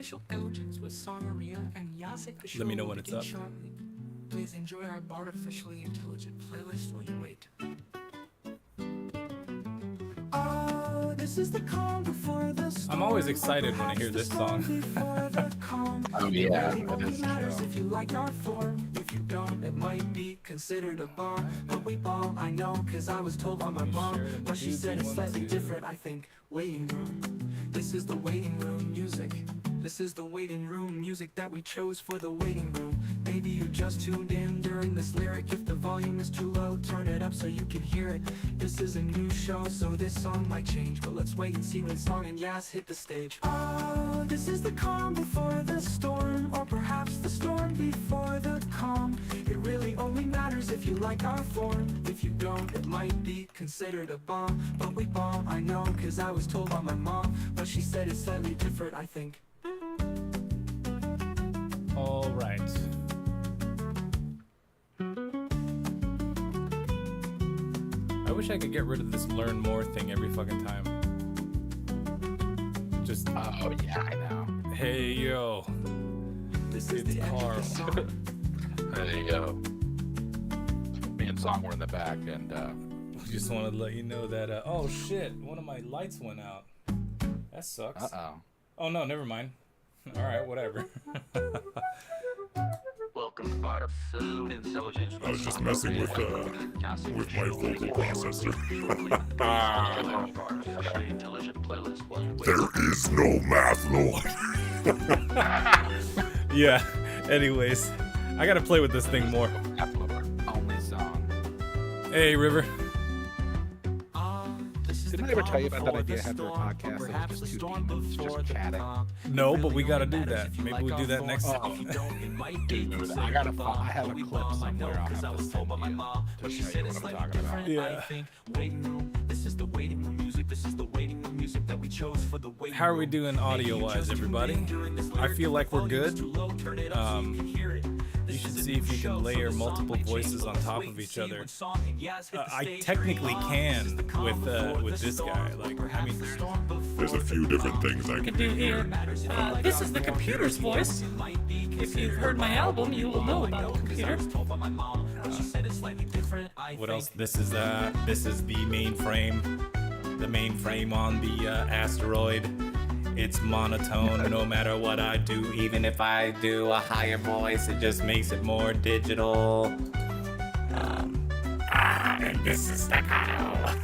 Intelligence with Song-arrhea and Yasek. Let me know when it's up. Shortly. Please enjoy our artificially intelligent playlist while you wait. Oh, this is the calm before the storm. I'm always excited when I hear this song. Oh yeah, It only matters if you like our form. If you don't, it might be considered a bar. But we ball, I know, cause I was told by my mom. But she said it's slightly different, I think. Waiting room. This is the waiting room music. This is the waiting room music that we chose for the waiting room. Maybe you just tuned in during this lyric. If the volume is too low, turn it up so you can hear it. This is a new show, so this song might change. But let's wait and see when Song and Yas hit the stage. Oh, this is the calm before the storm. Or perhaps the storm before the calm. It really only matters if you like our form. If you don't, it might be considered a bomb. But we bomb, I know, cause I was told by my mom. But she said it's slightly different, I think. All right. I wish I could get rid of this learn more thing every fucking time. Just oh yeah, I know. hey yo, This is it's the end of Carl. the song. There you go. Me and Song were in the back, and Just wanted to let you know that. Oh shit! One of my lights went out. That sucks. Oh no, never mind. All right, whatever. Welcome to Artificial Intelligence. I was just messing with my vocal processor. Artificially intelligent playlist. There is no math, Lord. Yeah. Anyways, I gotta play with this thing more. Only song. Hey, River. Didn't I ever tell you about that idea I had for a podcast? That was just two demons just chatting. No, but we gotta do that. Maybe we do that next Oh, time. dude, I have a clip somewhere. I'll have to send you to show you what I'm talking about. Yeah. This is the waiting room music. This is the waiting room music that we chose for the waiting How are we room. doing audio-wise, everybody? I feel like we're good. You should see if you can layer multiple voices on top of each other. I technically can with this guy. Like, I mean, There's a few different things I can do here. This is the computer's voice. If you've heard my album, you will know about the computer. what else? This is the mainframe. The mainframe on the asteroid. It's monotone no matter what I do. Even if I do a higher voice, it just makes it more digital. And this is the Kyle.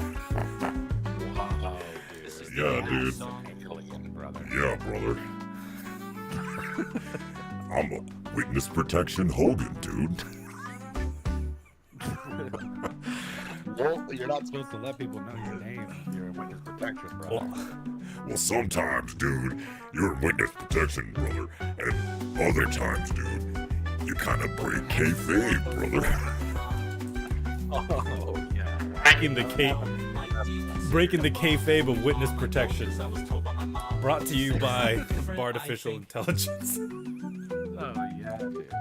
Yeah, dude. Yeah, brother. I'm a witness protection Hogan, dude. Well, you're not supposed to let people know your name. You're in witness protection, bro. Well, sometimes, dude, you're in witness protection, brother. And other times, dude, you kind of break kayfabe, brother. Oh, yeah. Breaking the kayfabe of witness protection. Brought to you by artificial intelligence. Oh, yeah, dude.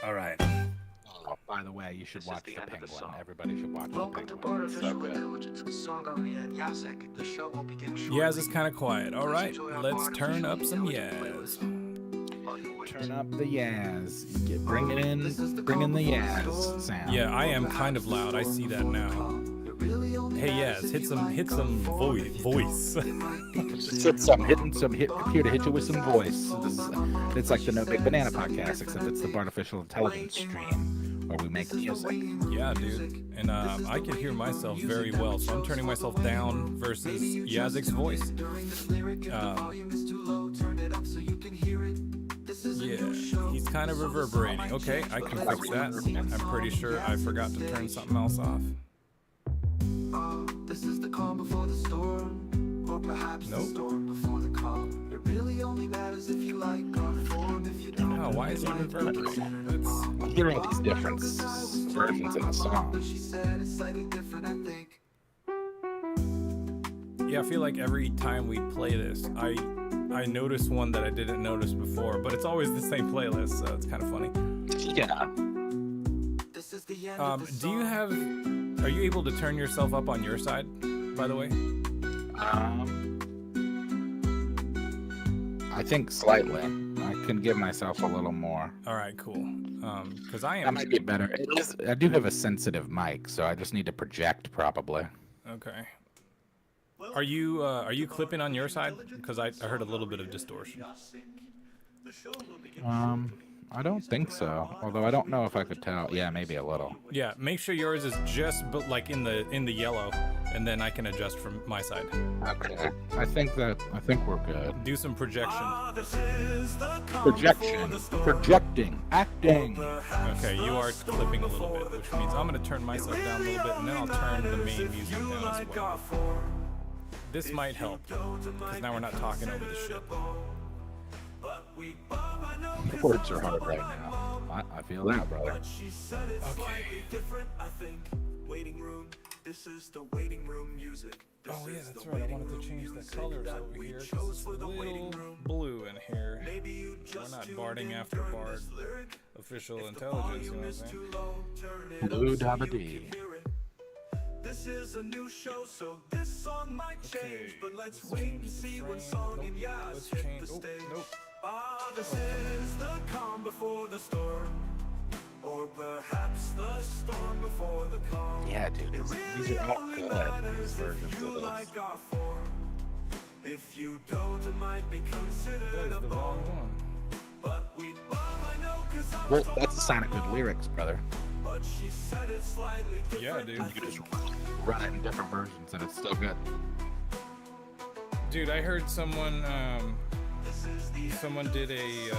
All right. Oh, by the way, you should watch The Penguin. Everybody should watch The Welcome to Penguin. Artificial Intelligence with Song-arrhea and Yasek. The show will begin shortly. Yaz is kind of quiet. All right, let's turn up some Yaz. Turn up the Yaz. Bring in the Yaz sound. Yeah, I am kind of loud. I see that now. Hey Yaz, hit some voice. Hit computer, hit you with some voice. It's like the No Big Banana podcast, except it's the artificial intelligence stream where we make music. Yeah, dude. And I can hear myself very well, so I'm turning myself down versus Yazik's voice. Yeah, he's kind of reverberating. Okay, I can fix that. I'm pretty sure I forgot to turn something else off. This is the calm before the storm, or perhaps the Nope. storm before the calm. It really only matters if you like our form. If you don't, Oh, why is it reverberating? I'm hearing these different versions of the song. she said it's slightly different, I think. Yeah, I feel like every time we play this, I notice one that I didn't notice before, but it's always the same playlist, so it's kind of funny. Yeah. This is the end of the Do you have? Are you able to turn yourself up on your side? By the way. I think slightly. I can give myself a little more. All right, cool. Because I That am might be better. I do have a sensitive mic, so I just need to project probably. okay. Are you clipping on your side? Because I heard a little bit of distortion. I don't think so. Although I don't know if I could tell. Yeah, maybe a little. Yeah, make sure yours is just like in the yellow, and then I can adjust from my side. Okay. I think we're good. Do some projection. Projection. Projecting. Acting. Okay, you are clipping a little bit, which means I'm gonna turn myself down a little bit, and then I'll turn the main music down as well. This might help, because now we're not talking over the shit. The words are hard right now. I feel that, brother. Oh yeah, that's right. I wanted to change the colors over here because it's a little blue in here. We're not barding after bard. Official intelligence, you know what I'm saying? Blue Dabba Dee. This is a new show, so this song might change, but let's wait and see when Song and Yas hit the stage. This is the calm before the storm, or perhaps the storm before the calm. Yeah, dude. These are all good. These versions of this. If you don't, it might be considered a bomb. But we bomb, I know, 'cause I'm Well, that's a sign of good lyrics, brother. but she said it slightly different. Yeah, dude. You can just run it in different versions and it's still good. Dude, I heard someone did a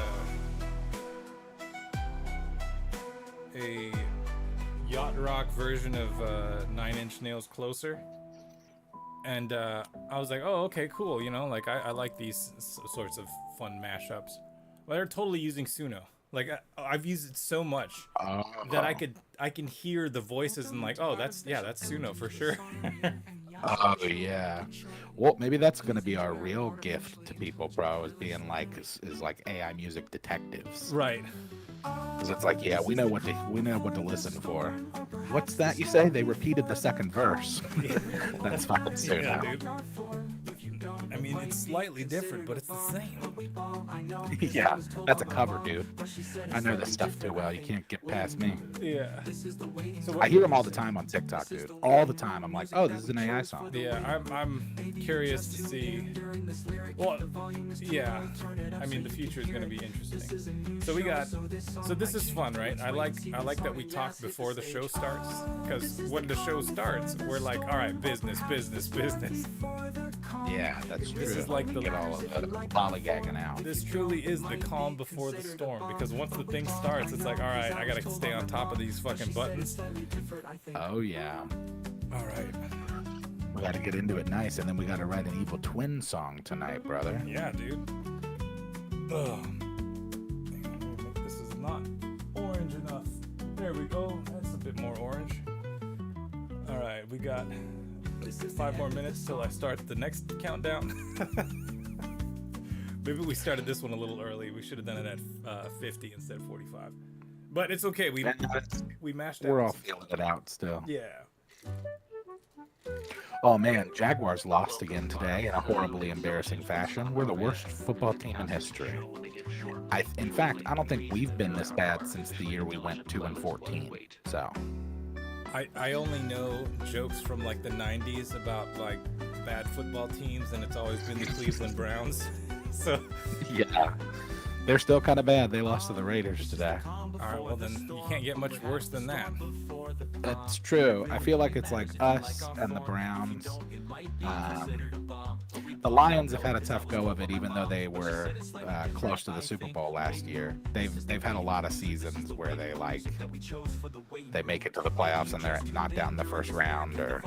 yacht rock version of 9 Inch Nails Closer, and I was like, oh, okay, cool, you know, like I like these sorts of fun mashups. Well, they're totally using Suno. Like I've used it so much that I can hear the voices and like, oh, that's Suno for sure. Oh yeah. Well, maybe that's gonna be our real gift to people, bro. Is being like is like AI music detectives. Right. Because it's like, yeah, we know what to listen for. What's that you say? They repeated the second verse. That's fucking Suno. Yeah, dude. I mean, it's slightly different, but it's the same. Yeah, that's a cover, dude. I know this stuff too well. You can't get past me. Yeah. So I hear them all the time on TikTok, dude. All the time. I'm like, oh, this is an AI song. yeah, I'm curious to see. Well, yeah. I mean, the future is going to be interesting. So this is fun, right? I like that we talk before the show starts, because when the show starts, we're like, all right, business. Yeah, that's true. This is like the get all of the lollygagging out. This truly is the calm before the storm, because once the thing starts, it's like, all right, I gotta stay on top of these fucking buttons. Oh yeah. All right. We gotta get into it nice, and then we gotta write an Evil Twin song tonight, brother. Yeah, dude. Ugh. This is not orange enough. There we go. That's a bit more orange. All right, we got 5 more minutes till I start the next countdown. Maybe we started this one a little early. We should have done it at 50 instead of 45. But it's okay. We mashed out. We're all feeling it out still. Yeah. Oh man, Jaguars lost again today in a horribly embarrassing fashion. We're the worst football team in history. In fact, I don't think we've been this bad since the year we went 2-14. So. I only know jokes from like the 90s about like bad football teams, and it's always been the Cleveland Browns. So yeah, they're still kind of bad. They lost to the Raiders today. All right, well then you can't get much worse than that. That's true. I feel like it's like us and the Browns. The Lions have had a tough go of it, even though they were close to the Super Bowl last year. They've had a lot of seasons where they make it to the playoffs and they're knocked down in the first round. Or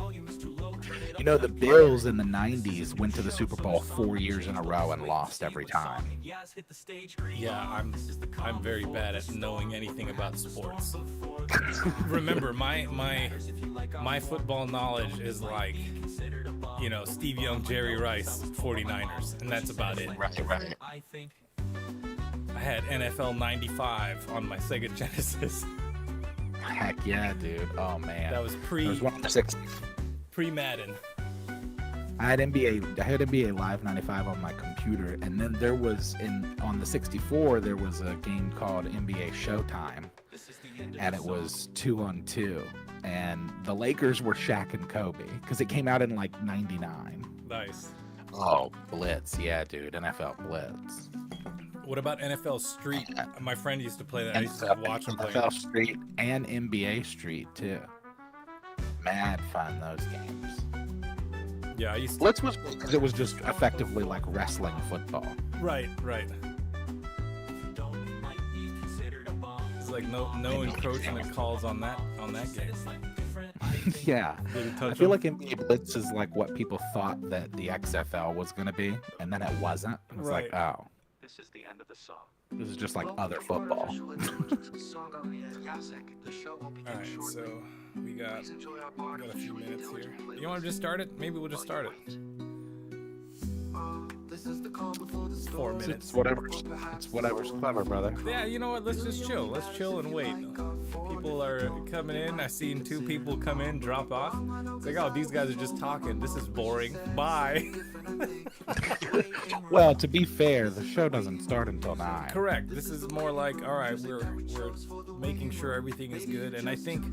you know, the Bills in the 90s went to the Super Bowl 4 years in a row and lost every time. Yeah, I'm very bad at knowing anything about sports. Remember, my football knowledge is like, you know, Steve Young, Jerry Rice, 49ers, and that's about it. Right. I had NFL 95 on my Sega Genesis. Heck yeah, dude. Oh man. That was pre-Madden. I had NBA Live 95 on my computer. computer, and then there was on the 64 there was a game called NBA Showtime, and it was 2-on-2, and the Lakers were Shaq and Kobe because it came out in like '99. Nice. Oh, Blitz, yeah, dude, NFL Blitz. What about NFL Street? My friend used to play that. I used to watch him play. NFL Street and NBA Street too. Mad fun, those games. Yeah, I used to. Blitz was because it was just effectively like wrestling football. Right. It's like no encroachment calls on that game. Yeah, Did it I touch feel him? like NBA Blitz is like what people thought that the XFL was gonna be, and then it wasn't. It was like, Right. oh, This is the end of the song. this is just like other football. All right, so we got a few minutes here. You want to just start it? Maybe we'll just start it. 4 minutes. It's whatever's clever, brother. Yeah, you know what? Let's just chill. Let's chill and wait. People are coming in. I've seen 2 people come in, drop off. It's like, oh, these guys are just talking. This is boring. Bye. Well, to be fair, the show doesn't start until 9. Correct. This is more like, all right, we're making sure everything is good. And I think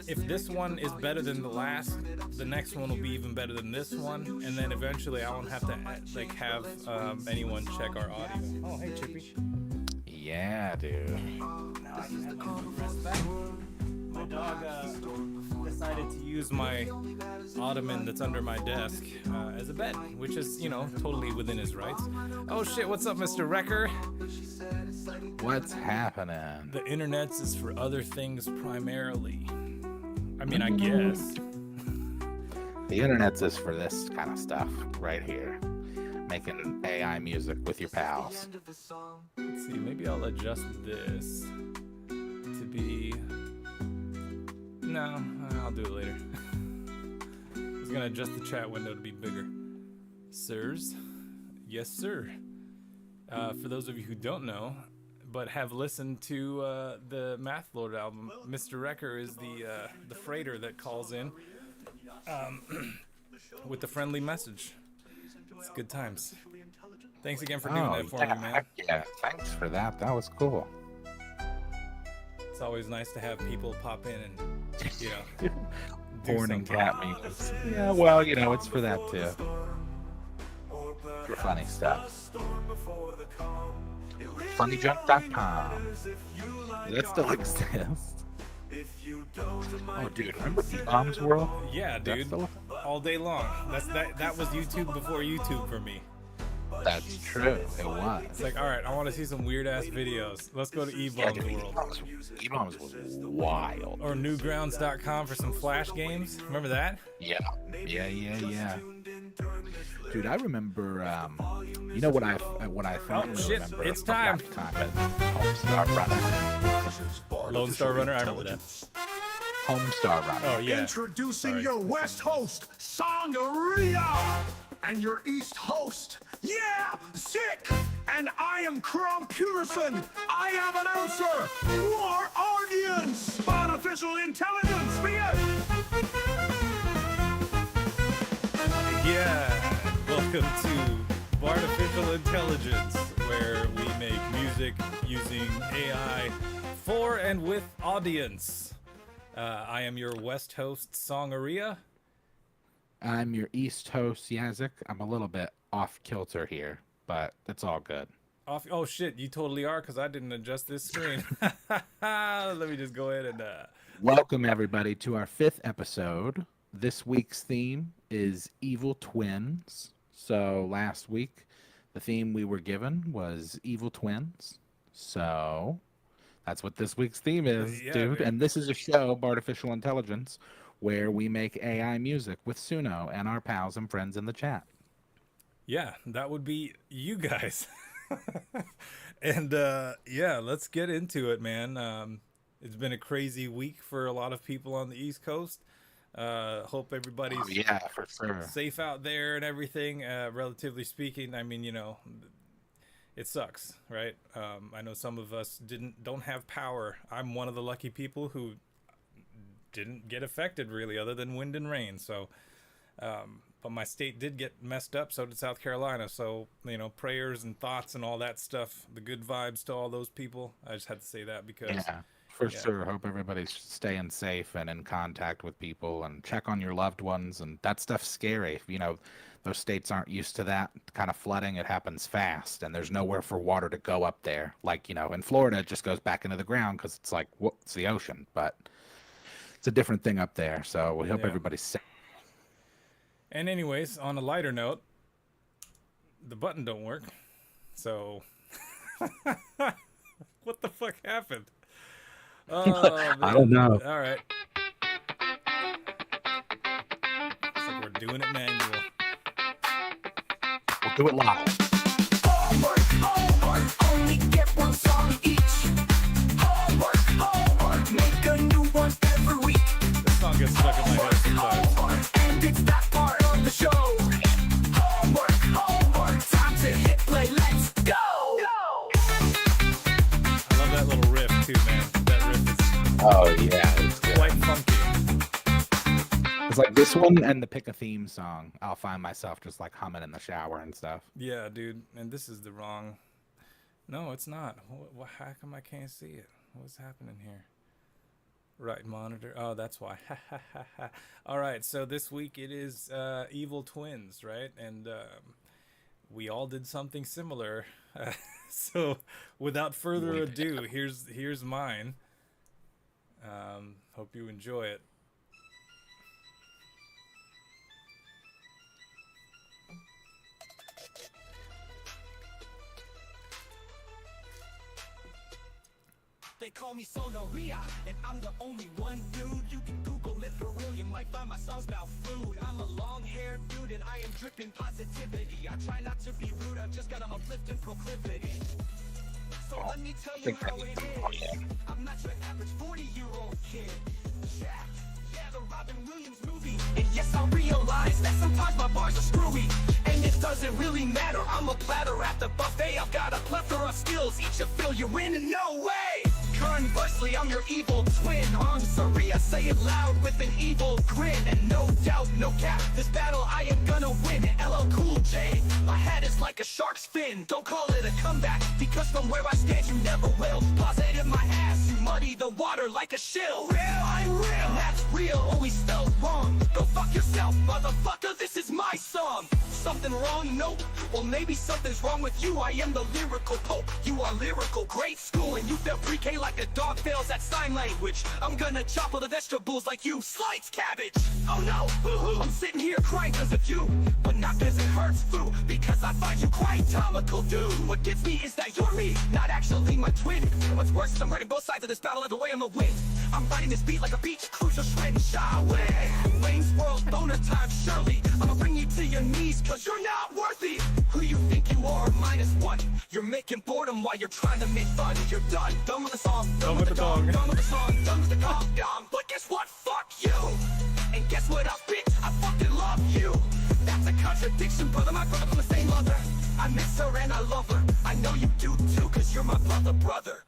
if this one is better than the last, the next one will be even better than this one. And then eventually I won't have to like have anyone check our audio. Oh, hey, Chippy. Yeah, dude. Now I can have my rest back. My dog decided to use my ottoman that's under my desk as a bed, which is, you know, totally within his rights. Oh shit, what's up, Mr. Wrecker? What's happening? The internet is for other things primarily. I mean, I guess. The internet's is for this kind of stuff right here. Making AI music with your pals. Let's see, maybe I'll adjust this to be... No, I'll do it later. I was gonna adjust the chat window to be bigger. Sirs? Yes, sir. For those of you who don't know, but have listened to the Math Lord album, Mr. Wrecker is the freighter that calls in with the friendly message. It's good times. Thanks again for doing that for me, man. Yeah, thanks for that. That was cool. It's always nice to have people pop in and, you know, do Porn and something. cat memes. Yeah, well, you know, it's for that too. For funny stuff. Funnyjunk.com. Does that still exist? Oh, dude, remember the Bombs World? Yeah, dude. All day long. That was YouTube before YouTube for me. That's true. It was. It's like, all right, I want to see some weird ass videos. Let's go to Yeah, eBombs dude, World E-Bombs was wild. or Newgrounds.com for some Flash games. Remember that? Yeah. Dude, I remember. You know what I firmly shit, remember. it's from time. that time at Homestar Runner. Lone Star Runner. I remember that. Homestar Runner. Oh yeah. Introducing Sorry. your West host, Song-arrhea, and your East host, yeah, sick. And I am CROM PYUTERSON. I am an answer. More audience. Artificial intelligence. Be it. Yeah. Welcome to Artificial Intelligence, where we make music using AI for and with audience. I am your West host, Song-arrhea. I'm your East host, Yazik. I'm a little bit off kilter here, but it's all good. Oh shit, you totally are, because I didn't adjust this screen. Let me just go ahead and Welcome, everybody, to our 5th episode. This week's theme is Evil Twins. So last week, the theme we were given was Evil Twins. So that's what this week's theme is, Yeah, dude. man. And this is a show, Artificial Intelligence, where we make AI music with Suno and our pals and friends in the chat. yeah, that would be you guys. And yeah, let's get into it, man. It's been a crazy week for a lot of people on the East Coast. Hope everybody's Oh, yeah, for sure. safe out there and everything, relatively speaking. I mean, you know, it sucks, right? I know some of us don't have power. I'm one of the lucky people who didn't get affected really, other than wind and rain. So but my state did get messed up. So did South Carolina. So, you know, prayers and thoughts and all that stuff. The good vibes to all those people. I just had to say that because Yeah, for sure. Hope everybody's staying safe and in contact with people, and check on your loved ones. And that stuff's scary. You know, those states aren't used to that kind of flooding. It happens fast, and there's nowhere for water to go up there. Like, you know, in Florida, it just goes back into the ground because it's like, it's the ocean. But it's a different thing up there. So we hope everybody's safe. And anyways, on a lighter note, the button don't work. So what the fuck happened? Oh, I don't know. All right. Looks like we're doing it manual. We'll do it live. Homework, only get one song each. Homework, make a new one every week. This song gets stuck in my head sometimes. And it's that part of the show. Homework, time to hit play, let's go. I love that little riff too, man. That riff is Oh, yeah. It's good. quite funky. It's like this one and the pick a theme song. I'll find myself just like humming in the shower and stuff. Yeah, dude. And this is the wrong. No, it's not. How come I can't see it? What's happening here? Right monitor. Oh, that's why. All right. So this week it is Evil Twins, right? And we all did something similar. So without further ado, here's mine. Hope you enjoy it. They call me Song-arrhea, and I'm the only one dude. You can Google it for real, you might find my songs about food. I'm a long-haired dude and I am dripping positivity. I try not to be rude, I've just got an uplifting proclivity. So let me tell you how it is. I'm not your average 40-year-old kid. Yeah, the Robin Williams movie. And yes, I realize that sometimes my bars are screwy. And it doesn't really matter, I'm a platter at the buffet. I've got a plethora of skills, each to fill you in and no way. Conversely, I'm your evil twin. I'm sorry, I say it loud with an evil grin. And no doubt, no cap, this battle I am gonna win. LL Cool J, my head is like a shark's fin. Don't call it a comeback, because from where I stand you never will. Positive my ass, you muddy the water like a shill. Real, I'm real, that's real, always spelled wrong. Go fuck yourself, motherfucker, this is my song. Something wrong? Nope. Well, maybe something's wrong with you. I am the lyrical pope. You are lyrical, great school, and you fail pre-K like a dog fails at sign language. I'm gonna chop all the vegetables like you slice cabbage. Oh no, I'm sitting here crying cause of you, but not cause it hurts, boo, because I find you quite comical, dude. What gets me is that you're me, not actually my twin. What's worse is I'm writing both sides of this battle every way on the wind. I'm riding this beat like a beach cruiser shredding Shaolin. Wayne's World, boner time, surely. I'ma bring you to your knees cause you're not worthy. Who you think you are, -1. You're making boredom while you're trying to make fun. You're done with the song, done with the dong, done with the song, done with the dong. But guess what? Fuck you. And guess what, bitch? I fucking love you. That's a contradiction, brother. My brother from the same mother. I miss her and I love her. I know you do too, cause you're my brother.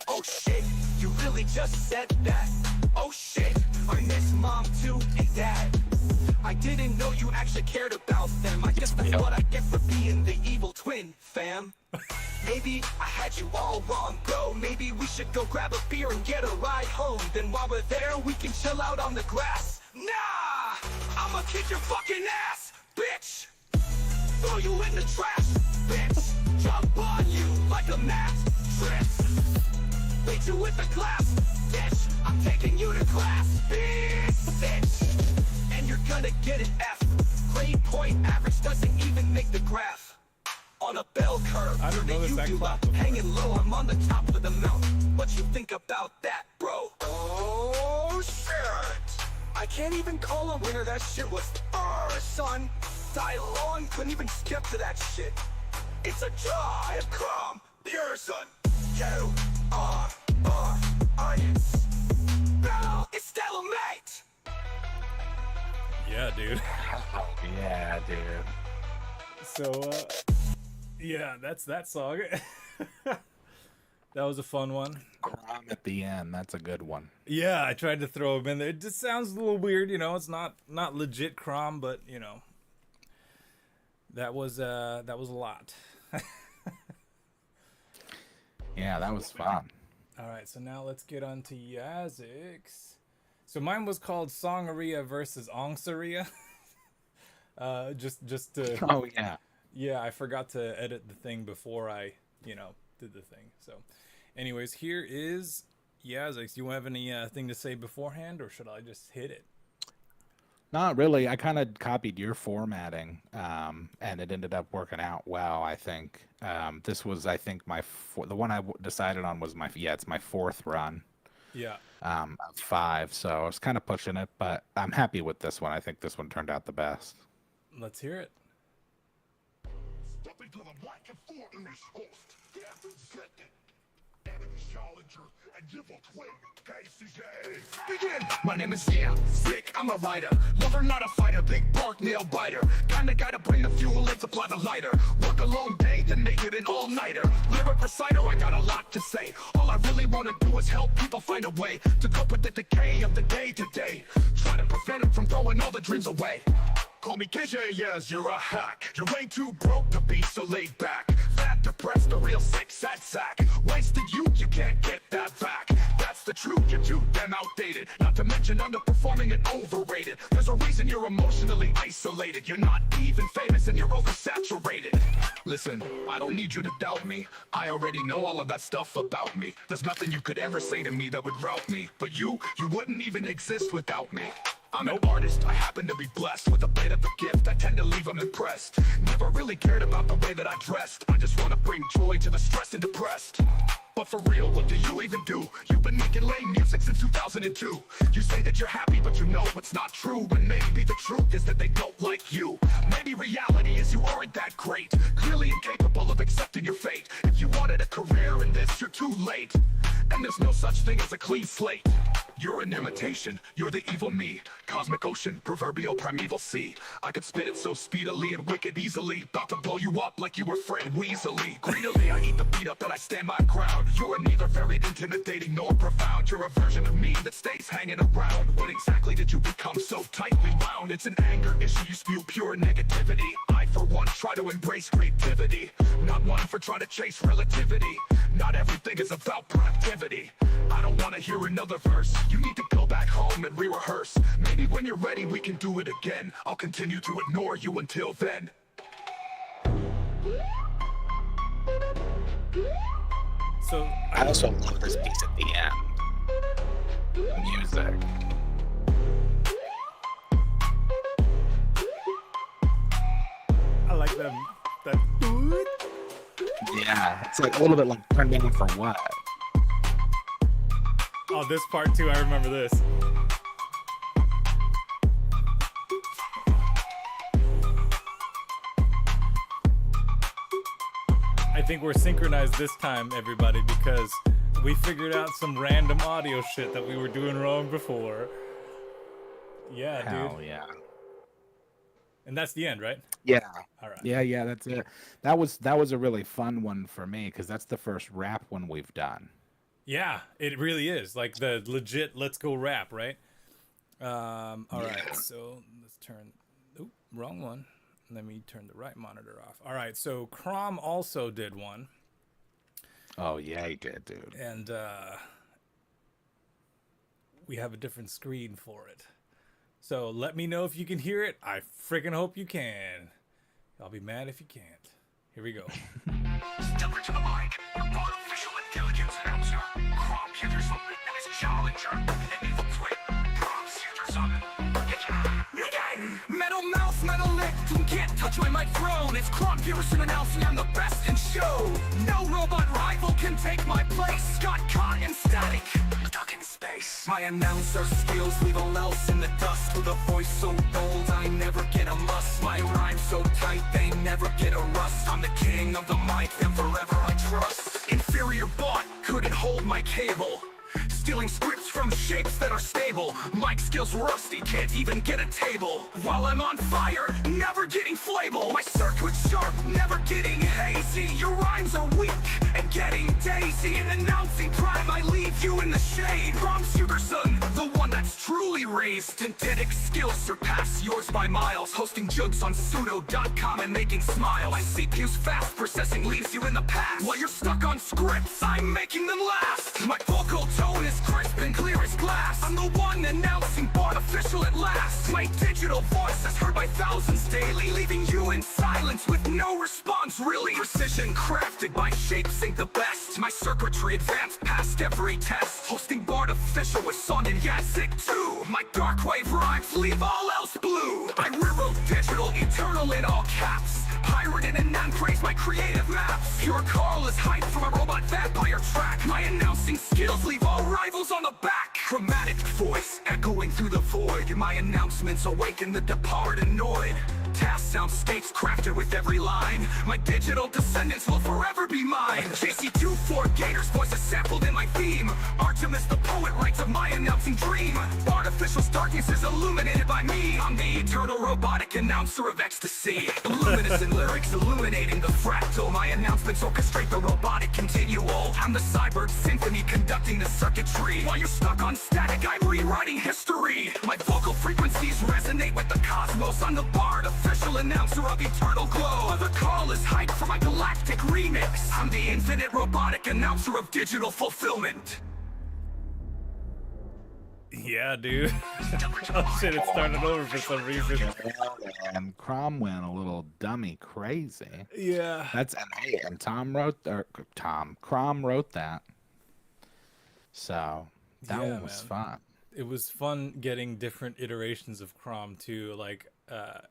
Oh shit, you really just said that. Oh shit, I miss mom too and dad. I didn't know you actually cared about them. I guess that's what I get for being the evil twin, fam. Maybe I had you all wrong, bro. Maybe we should go grab a beer and get a ride home. Then while we're there, we can chill out on the grass. Nah, I'ma kick your fucking ass, bitch. Throw you in the trash, bitch. Jump on you like a mattress. Beat you with a glass, bitch. I'm taking you to class, bitch. And you're gonna get an F. Grade point average doesn't even make the graph. On a bell curve, I don't know this act clap before. hanging low, I'm on the top of the mountain. What you think about that, bro? Oh shit! I can't even call a winner, that shit was son. Die long, couldn't even skip to that shit. It's a draw, CROM, PYUTERSON. It's Stalemate. Yeah, dude. Yeah, dude. So, yeah, that's that song. That was a fun one. CROM at the end. That's a good one. Yeah, I tried to throw him in there. It just sounds a little weird, you know. It's not legit CROM, but you know, that was a lot. Yeah, that was fun. All right, so now let's get on to Yazik's. So mine was called Song-arrhea versus Ong-arrhea. just to. Oh yeah. Yeah, I forgot to edit the thing before I, did the thing. So, anyways, here is Yazik's. You have any thing to say beforehand, or should I just hit it? Not really. I kind of copied your formatting, and it ended up working out well. I think this was, the one I decided on was it's my fourth run. Yeah. Of 5. So I was kind of pushing it, but I'm happy with this one. I think this one turned out the best. Let's hear it. Step into the microphone, host. Challenger and give a twin. Begin! My name is Sick, I'm a writer. Lover, not a fighter, big bark, nail biter. Kinda gotta bring the fuel and supply the lighter. Work a long day, then make it an all-nighter. Lyric reciter, I got a lot to say. All I really wanna do is help people find a way to cope with the decay of the day-to-day. Try to prevent it from throwing all the dreams away. Call me KJ, yes, you're a hack. You ain't too broke to be so laid back. Fat, depressed, a real sick, sad sack. Wasted youth, you can't get that back. That's the truth, you're too damn outdated. Not to mention underperforming and overrated. There's a reason you're emotionally isolated. You're not even famous and you're oversaturated. Listen, I don't need you to doubt me. I already know all of that stuff about me. There's nothing you could ever say to me that would rout me. But you wouldn't even exist without me. I'm an artist, I happen to be blessed with a bit of a gift. I tend to leave them impressed. Never really cared about the way that I dressed. I just want to bring joy to the stressed and depressed. But for real, what do you even do? You've been making lame music since 2002. You say that you're happy, but you know it's not true. And maybe the truth is that they don't like you. Maybe reality is you aren't that great. Clearly incapable of accepting your fate. If you wanted a career in this, you're too late. And there's no such thing as a clean slate. You're an imitation, you're the evil me. Cosmic ocean, proverbial primeval sea. I could spit it so speedily and wicked easily. About to blow you up like you were Fred Weasley. Greedily I eat the beat up and I stand my ground. You are neither very intimidating nor profound. You're a version of me that stays hanging around. What exactly did you become so tightly bound? It's an anger issue, you spew pure negativity. I for one try to embrace creativity. Not one for trying to chase relativity. Not everything is about productivity. I don't want to hear another verse. You need to go back home and re-rehearse. Maybe when you're ready we can do it again. I'll continue to ignore you until then. So I also love this piece at the end. The music. I like that. Yeah, it's like a little bit like turned down for what? Oh, this part too. I remember this. I think we're synchronized this time, everybody, because we figured out some random audio shit that we were doing wrong before. Yeah, Hell dude. yeah. And that's the end, right? Yeah. All right. Yeah, that's it. That was a really fun one for me because that's the first rap one we've done. Yeah, it really is. Like the legit let's go rap, right? All right, so let's turn... Oop, wrong one. Let me turn the right monitor off. All right, so CROM also did one. Oh, yeah, he did, dude. And we have a different screen for it. So let me know if you can hear it. I freaking hope you can. I'll be mad if you can't. Here we go. Step into the mic, artificial intelligence announcer. PYUTERSON as challenger. An evil twin. PYUTERSON. Metal mouth, metal lip, you can't touch my microphone. It's PYUTERSON announcing I'm the best in show. No robot rival can take my place. Got caught in static, stuck in space. My announcer skills leave all else in the dust. With a voice so bold, I never get a must. My rhymes so tight, they never get a rust. I'm the king of the mic, and forever I trust. Inferior bot couldn't hold my cable. Stealing scripts from shapes that are stable. Mic skills rusty, can't even get a table. While I'm on fire, never getting flammable. My circuit's sharp, never getting hazy. Your rhymes are weak, and I'm getting daisy and announcing prime. I leave you in the shade. From PYUTERSON, the one that's truly raised. Synthetic skills surpass yours by miles. Hosting jugs on Suno.com and making smiles. My CPU's fast processing leaves you in the past. While you're stuck on scripts, I'm making them last. My vocal tone is crisp and clear as glass. I'm the one announcing artificial at last. My digital voice is heard by thousands daily, leaving you in silence with no response really. Precision crafted by shapes ain't the best. My circuitry advanced past every test. Hosting artificial with Song-arrhea too. My dark wave rhymes leave all else blue. I rewrote digital eternal in all caps. Pirated and non-praise my creative maps. Pure Carl is hyped from a robot vampire track. My announcing skills leave all rivals on the back. Chromatic voice echoing through the void. My announcements awaken the departed annoyed. Task soundscapes crafted with every line. My digital descendants will forever be mine. JC24 Gator's voice is sampled in my theme. Artemis the poet writes of my announcing dream. Artificial darkness is illuminated by me. I'm the eternal robotic announcer of ecstasy. Luminescent lyrics illuminating the fractal. My announcements orchestrate the robotic continual. I'm the cyborg symphony conducting the circuitry. While you're stuck on static, I'm rewriting history. My vocal frequencies resonate with the cosmos. I'm the bard, official announcer of eternal glow. The call is hyped for my galactic remix. I'm the infinite robotic announcer of digital fulfillment. Yeah, dude. Oh shit, it started over for some reason. And CROM went a little dummy crazy. Yeah. And CROM wrote that. So that Yeah, one was man. fun. It was fun getting different iterations of CROM too, like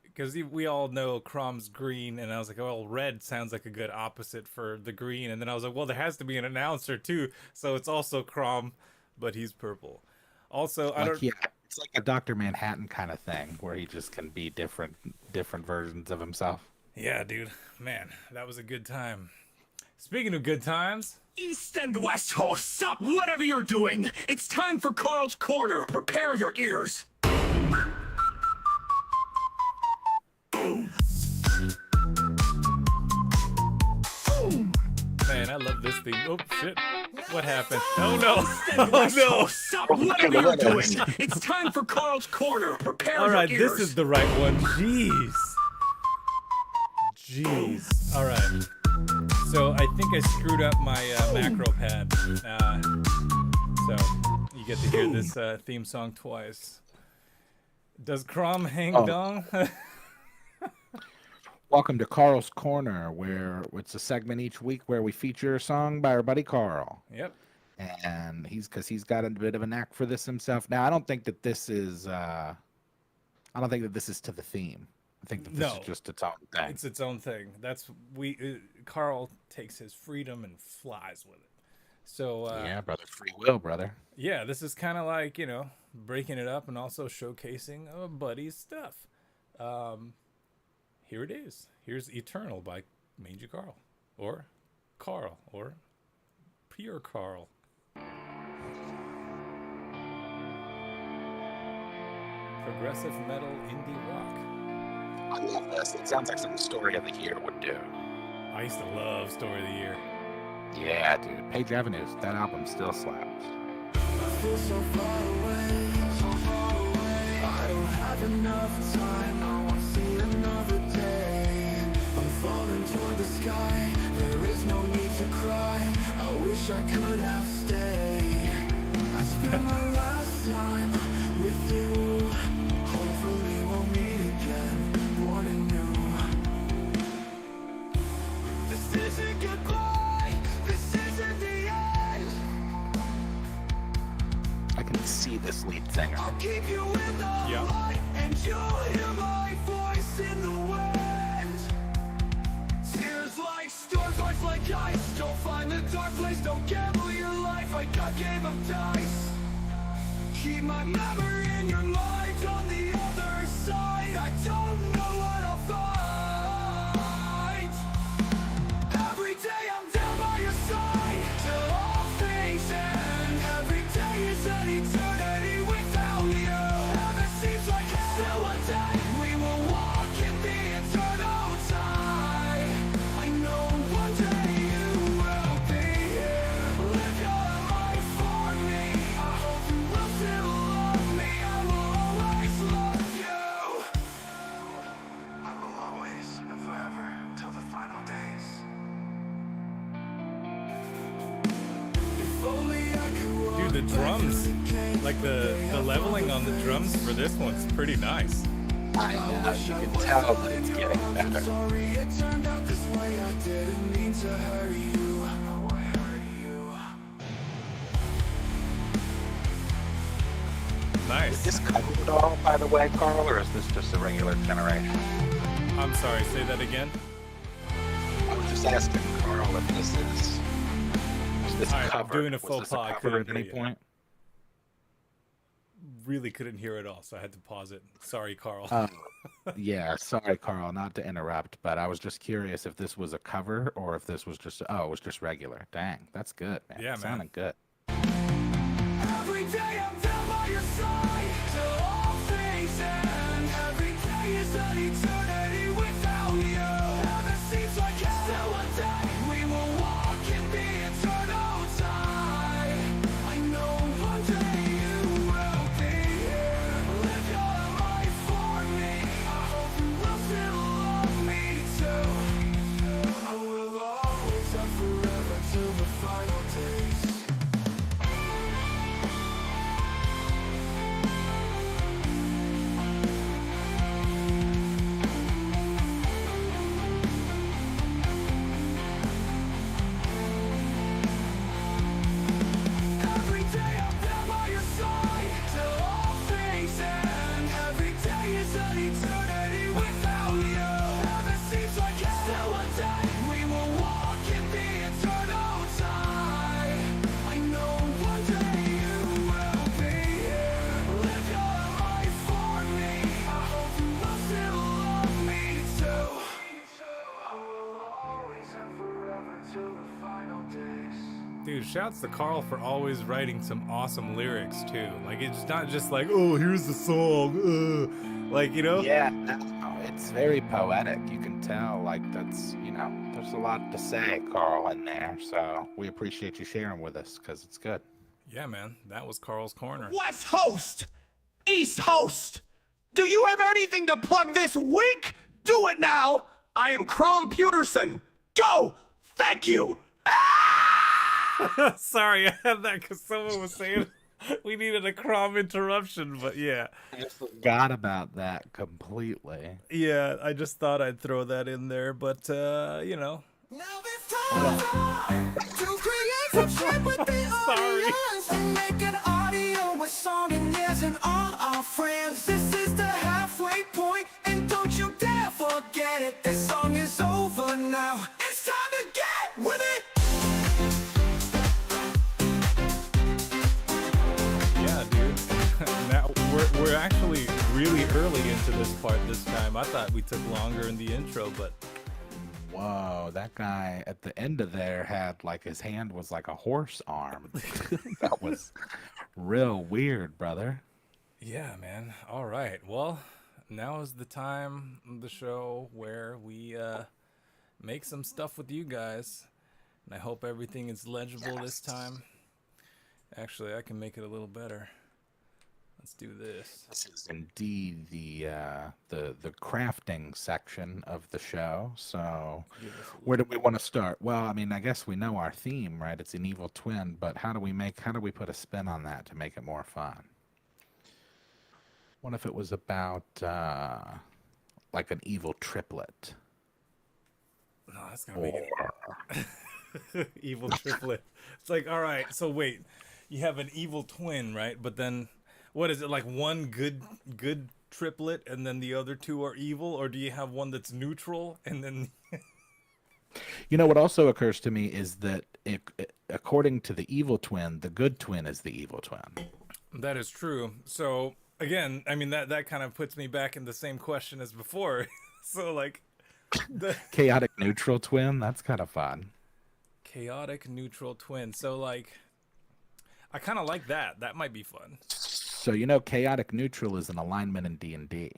because we all know CROM's green, and I was like, oh, well, red sounds like a good opposite for the green, and then I was like, well, there has to be an announcer too, so it's also CROM, but he's purple. Also, It's like a Dr. Manhattan kind of thing where he just can be different versions of himself. Yeah, dude, man, that was a good time. Speaking of good times, East and West hosts, stop whatever you're doing. It's time for Carl's Corner. Prepare your ears. man, I love this thing. Oh shit, what happened? Oh no, oh West no. hosts, stop whatever you're doing. It's time for Carl's Corner. Prepare All right, your ears. this is the right one. Jeez. All right. So I think I screwed up my macro pad. So you get to hear this theme song twice. Does CROM hang dong? Welcome to Carl's Corner, where it's a segment each week where we feature a song by our buddy Carl. Yep. And he's got a bit of a knack for this himself. Now, I don't think that this is to the theme. I think that this is just its own thing. It's its own thing. That's Carl takes his freedom and flies with it. So yeah, brother, free will, brother. Yeah, this is kind of like, breaking it up and also showcasing a buddy's stuff. Here it is. Here's Eternal by Mangy Carl, or Pure Carl. Progressive metal indie rock. I love this. It sounds like something Story of the Year would do. I used to love Story of the Year. Yeah, dude. Page Avenues. That album still slaps. I feel so far away, so far away. I don't have enough time, I want to see another day. I'm falling toward the sky, there is no need to cry. I wish I could have stayed. I spent my last time with you. Hopefully we'll meet again, morning new. This isn't goodbye, this isn't the end. I can see this lead singer. I'll keep you in the light, and you'll hear my voice in the wind. Tears like storms, life like ice. Don't find the dark place, don't gamble your life. I got game of dice. Keep my memory in your mind on the other side. I don't know what I'll find. Every day I'm down by your side till all things end. Every day is an eternity without you. Heaven seems like it's still a day. We will walk in the eternal time. I know one day you will be Dude, the drums, like the leveling on the drums for this one's pretty nice. I know, you can tell that it's getting better. Nice. Is this covered at all, by the way, Carl, or is this just a regular generation? I'm sorry, say that again. I was just asking Carl if this is All right, I'm covered. doing a Was faux this pas. I cover couldn't at any hear you. point? Really couldn't hear it all, so I had to pause it. Sorry, Carl. Yeah, sorry, Carl, not to interrupt, but I was just curious if this was a cover or if this was just, it was just regular. Dang, that's good, man. Yeah, man. Sounding good. Every day I'm down by your side till all things end. Every day is an eternity without you. Never seems like it's still a day. We will walk in the eternal tide. I know one day you will be here. Live your life for me. I hope you will still love me too. I will always and forever till the final days. Every day I'm down by your side till all things end. Every day is an eternity without you. Never seems like it's still a day. We will walk in the eternal tide. I know one day you will be here. Live your life for me. I hope you will still love me too. I will always and forever till the final days. Dude, shouts to Carl for always writing some awesome lyrics too. Like it's not just like, oh, here's the song, like, you know. Yeah, no, it's very poetic. You can tell, like, that's, there's a lot to say, Carl, in there. So we appreciate you sharing with us because it's good. Yeah, man, that was Carl's corner. West host, east host. Do you have anything to plug this week? Do it now. I am PYUTERSON. Go. Thank you. Sorry, I had that because someone was saying we needed a CROM interruption, but yeah. I just forgot about that completely. Yeah, I just thought I'd throw that in there, but, Now it's time to create some shit with the Sorry. audience and make an audio with Song-arrhea and all our friends. This is the halfway point, and don't you dare forget it. This song is over now. It's time to get with it. yeah, dude. Now, we're actually really early into this part this time. I thought we took longer in the intro, but Whoa, that guy at the end of there had, like, his hand was like a horse arm. That was real weird, brother. yeah, man. All right. Well, now is the time of the show where we make some stuff with you guys. And I hope everything is legible this time. Actually, I can make it a little better. Let's do this. This is indeed the crafting section of the show. So, where do we want to start? Well, I mean, I guess we know our theme, right? It's an evil twin, but how do we put a spin on that to make it more fun? What if it was about like an evil triplet? No, that's gonna make it evil triplet. It's like, all right, so wait, you have an evil twin, right? But then, what is it, like one good triplet and then the other two are evil, or do you have one that's neutral and then? What also occurs to me is that according to the evil twin, the good twin is the evil twin. That is true. So again, I mean that kind of puts me back in the same question as before. So like, the Chaotic neutral twin, that's kind of fun. chaotic neutral twin. So like, I kind of like that. That might be fun. So chaotic neutral is an alignment in D&D,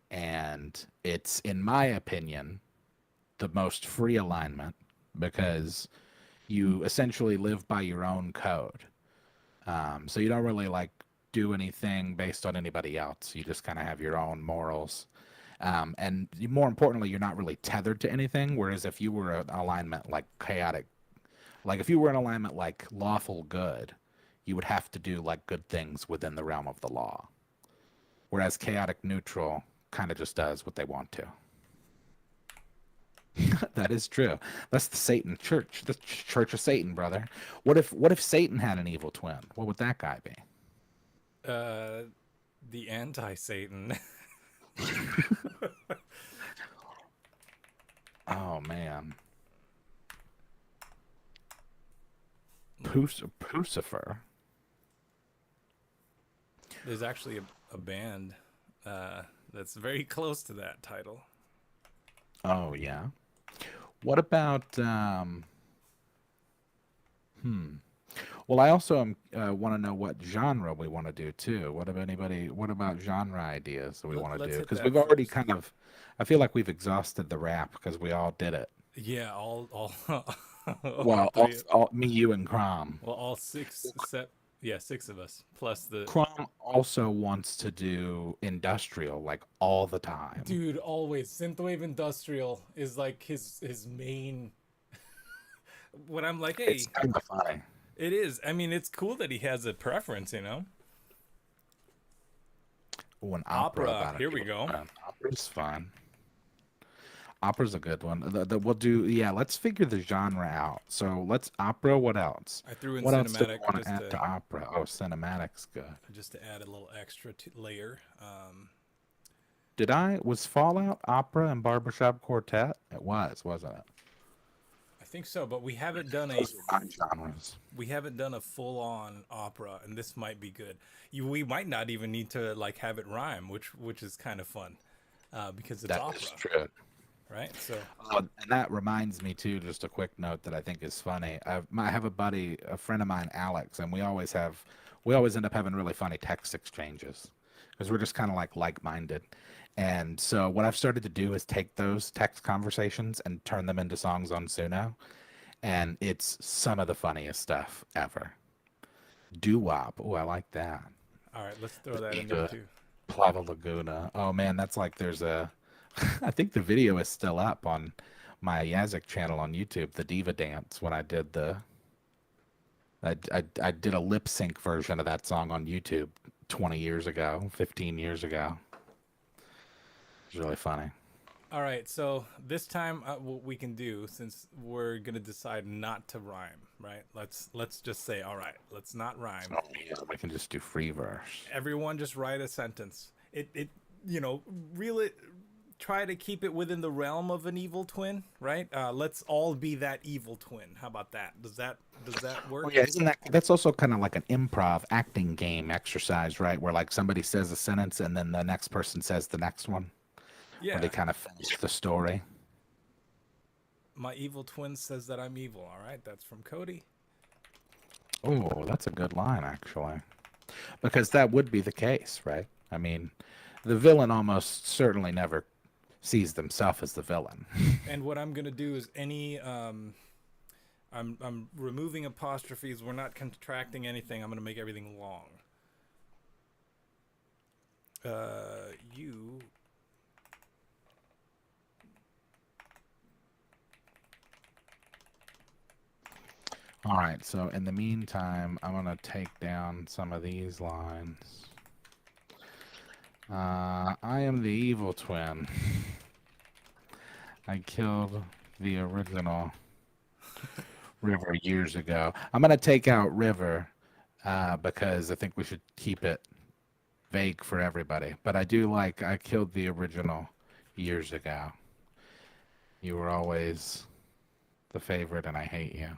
and it's, in my opinion, the most free alignment because you essentially live by your own code. So you don't really like do anything based on anybody else. You just kind of have your own morals. And more importantly, you're not really tethered to anything. Whereas if you were an alignment like chaotic Like if you were in alignment like lawful good, you would have to do like good things within the realm of the law. Whereas chaotic neutral kind of just does what they want to. That is true. That's the Satan church, the Church of Satan, brother. What if Satan had an evil twin? What would that guy be? The anti-Satan. Oh man. Pucifer. There's actually a band that's very close to that title. Oh yeah. What about Well, I also want to know what genre we want to do too. What about genre ideas that we want to Let's do? hit Because that we've already first. kind of, I feel like we've exhausted the rap because we all did it. Yeah, all Well, three. me, you, and CROM. Well, all six six of us plus the CROM also wants to do industrial like all the time. dude. Always synthwave industrial is like his main. When I'm like, hey, It's kind of funny. it is. I mean, it's cool that he has a preference, you know. Oh, an Opera, about it. here we go. Opera's fun. Opera's a good one. We'll do, yeah, let's figure the genre out. So let's opera, what else? I threw in What else do we cinematic want to add to opera? Oh, cinematic's good. just to add a little extra layer. Was Fallout opera and barbershop quartet? It was, wasn't it? I think so, but we haven't done Those are my genres. a full-on opera, and this might be good. We might not even need to like have it rhyme, which is kind of fun, because it's opera. That's true. Right? So And that reminds me too, just a quick note that I think is funny. I have a friend of mine, Alex, and we always end up having really funny text exchanges because we're just kind of like-minded. And so what I've started to do is take those text conversations and turn them into songs on Suno, and it's some of the funniest stuff ever. Doo-wop. Oh, I like that. all right, let's throw that in there too. Plava Laguna. Oh man, that's like there's a I think the video is still up on my Yazik channel on YouTube, the Diva Dance, when I did I did a lip sync version of that song on YouTube 20 years ago, 15 years ago. It's really funny. All right, so this time what we can do, since we're gonna decide not to rhyme, right? Let's just say, all right, let's not rhyme. Oh yeah, we can just do free verse. Everyone just write a sentence. It really try to keep it within the realm of an evil twin, right? Let's all be that evil twin. How about that? Does that work? Oh, yeah, that's also kind of like an improv acting game exercise, right? Where like somebody says a sentence and then the next person says the next one. Yeah. Where they kind of finish the story. My evil twin says that I'm evil. All right, that's from Cody. Oh, that's a good line, actually. Because that would be the case, right? I mean, the villain almost certainly never sees themselves as the villain. And what I'm gonna do is I'm removing apostrophes. We're not contracting anything. I'm gonna make everything long. You. All right, so in the meantime, I'm going to take down some of these lines. I am the evil twin. I killed the original River years ago. I'm going to take out River because I think we should keep it vague for everybody. But I do like I killed the original years ago. You were always the favorite and I hate you.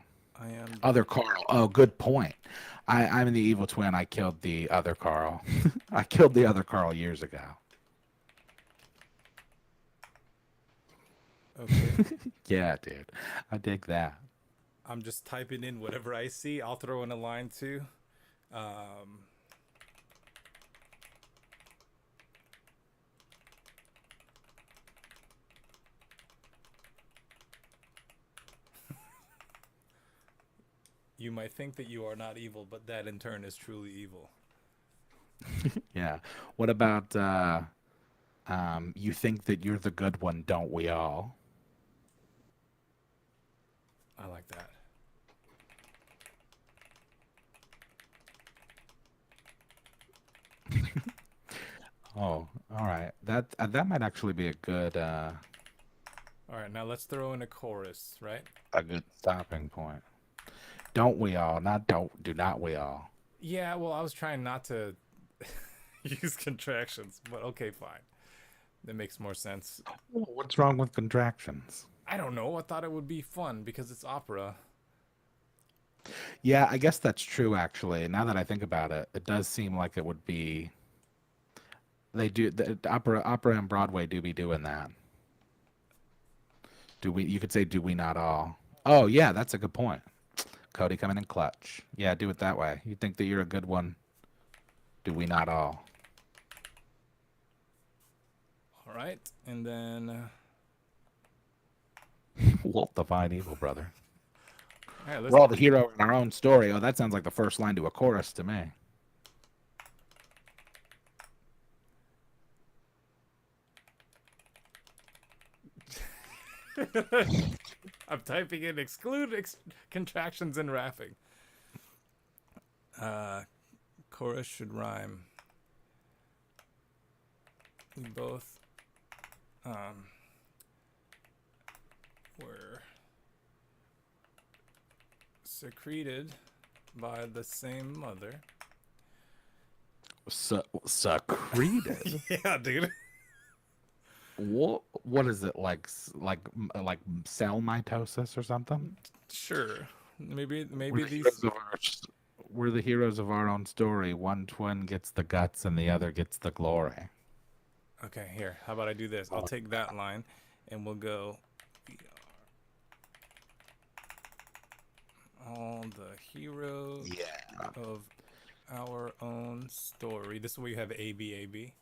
I am. Other Carl. Oh, good point. I'm the evil twin. I killed the other Carl. I killed the other Carl years ago. Okay. Yeah, dude. I dig that. I'm just typing in whatever I see. I'll throw in a line too. You might think that you are not evil, but that in turn is truly evil. Yeah. What about you think that you're the good one, don't we all? I like that. Oh, all right. That might actually be All right, now let's throw in a chorus, right? a good stopping point. Don't we all? Not don't. Do not we all? Yeah, well, I was trying not to use contractions, but okay, fine. That makes more sense. What's wrong with contractions? I don't know. I thought it would be fun because it's opera. Yeah, I guess that's true. Actually, now that I think about it, it does seem like it would be. They do the opera and Broadway do be doing that. Do we? You could say, do we not all? Oh yeah, that's a good point. Cody coming in clutch. Yeah, do it that way. You think that you're a good one? Do we not all? All right, and then Wolf the fine evil brother. all right, let's. We're all the hero in our own story. Oh, that sounds like the first line to a chorus to me. I'm typing in exclude contractions and rapping. Chorus should rhyme. We both were secreted by the same mother. Secreted. Yeah, dude. What is it like cell mitosis or something? Sure. Maybe We're the, these. heroes of our, we're the heroes of our own story. One twin gets the guts and the other gets the glory. Okay, here. How about I do this? I'll take that line, and we'll go. We are all the heroes of our own story. This is where you have A B A B.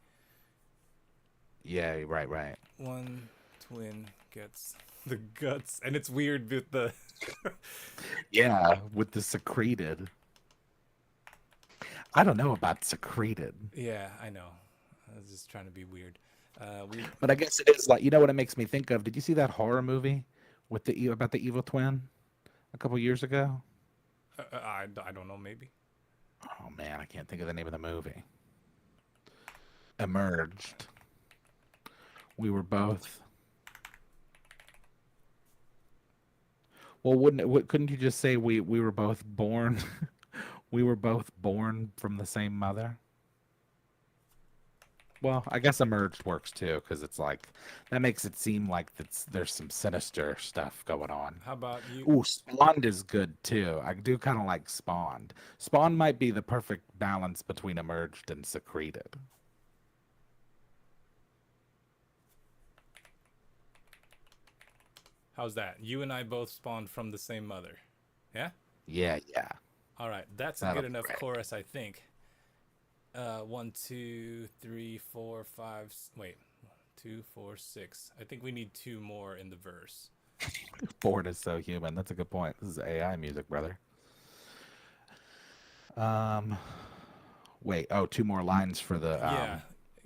Yeah, right. One twin gets the guts, and it's weird with the. Yeah, with the secreted. I don't know about secreted. Yeah, I know. I was just trying to be weird. But I guess it is like, you know what it makes me think of? Did you see that horror movie with about the evil twin a couple years ago? I don't know. Maybe. Oh man, I can't think of the name of the movie. Emerged. We were both. Well, couldn't you just say we were both born? We were both born from the same mother. Well, I guess emerged works too, because it's like that makes it seem like there's some sinister stuff going on. How about you? Ooh, spawned is good too. I do kind of like spawned. Spawn might be the perfect balance between emerged and secreted. How's that? You and I both spawned from the same mother. Yeah? Yeah. All right. That's a That'll good be enough great. chorus, I think. 1, 2, 3, 4, 5. Wait. 2, 4, 6. I think we need 2 more in the verse. Born is so human. That's a good point. This is AI music, brother. Wait. Oh, 2 more lines for the. Yeah.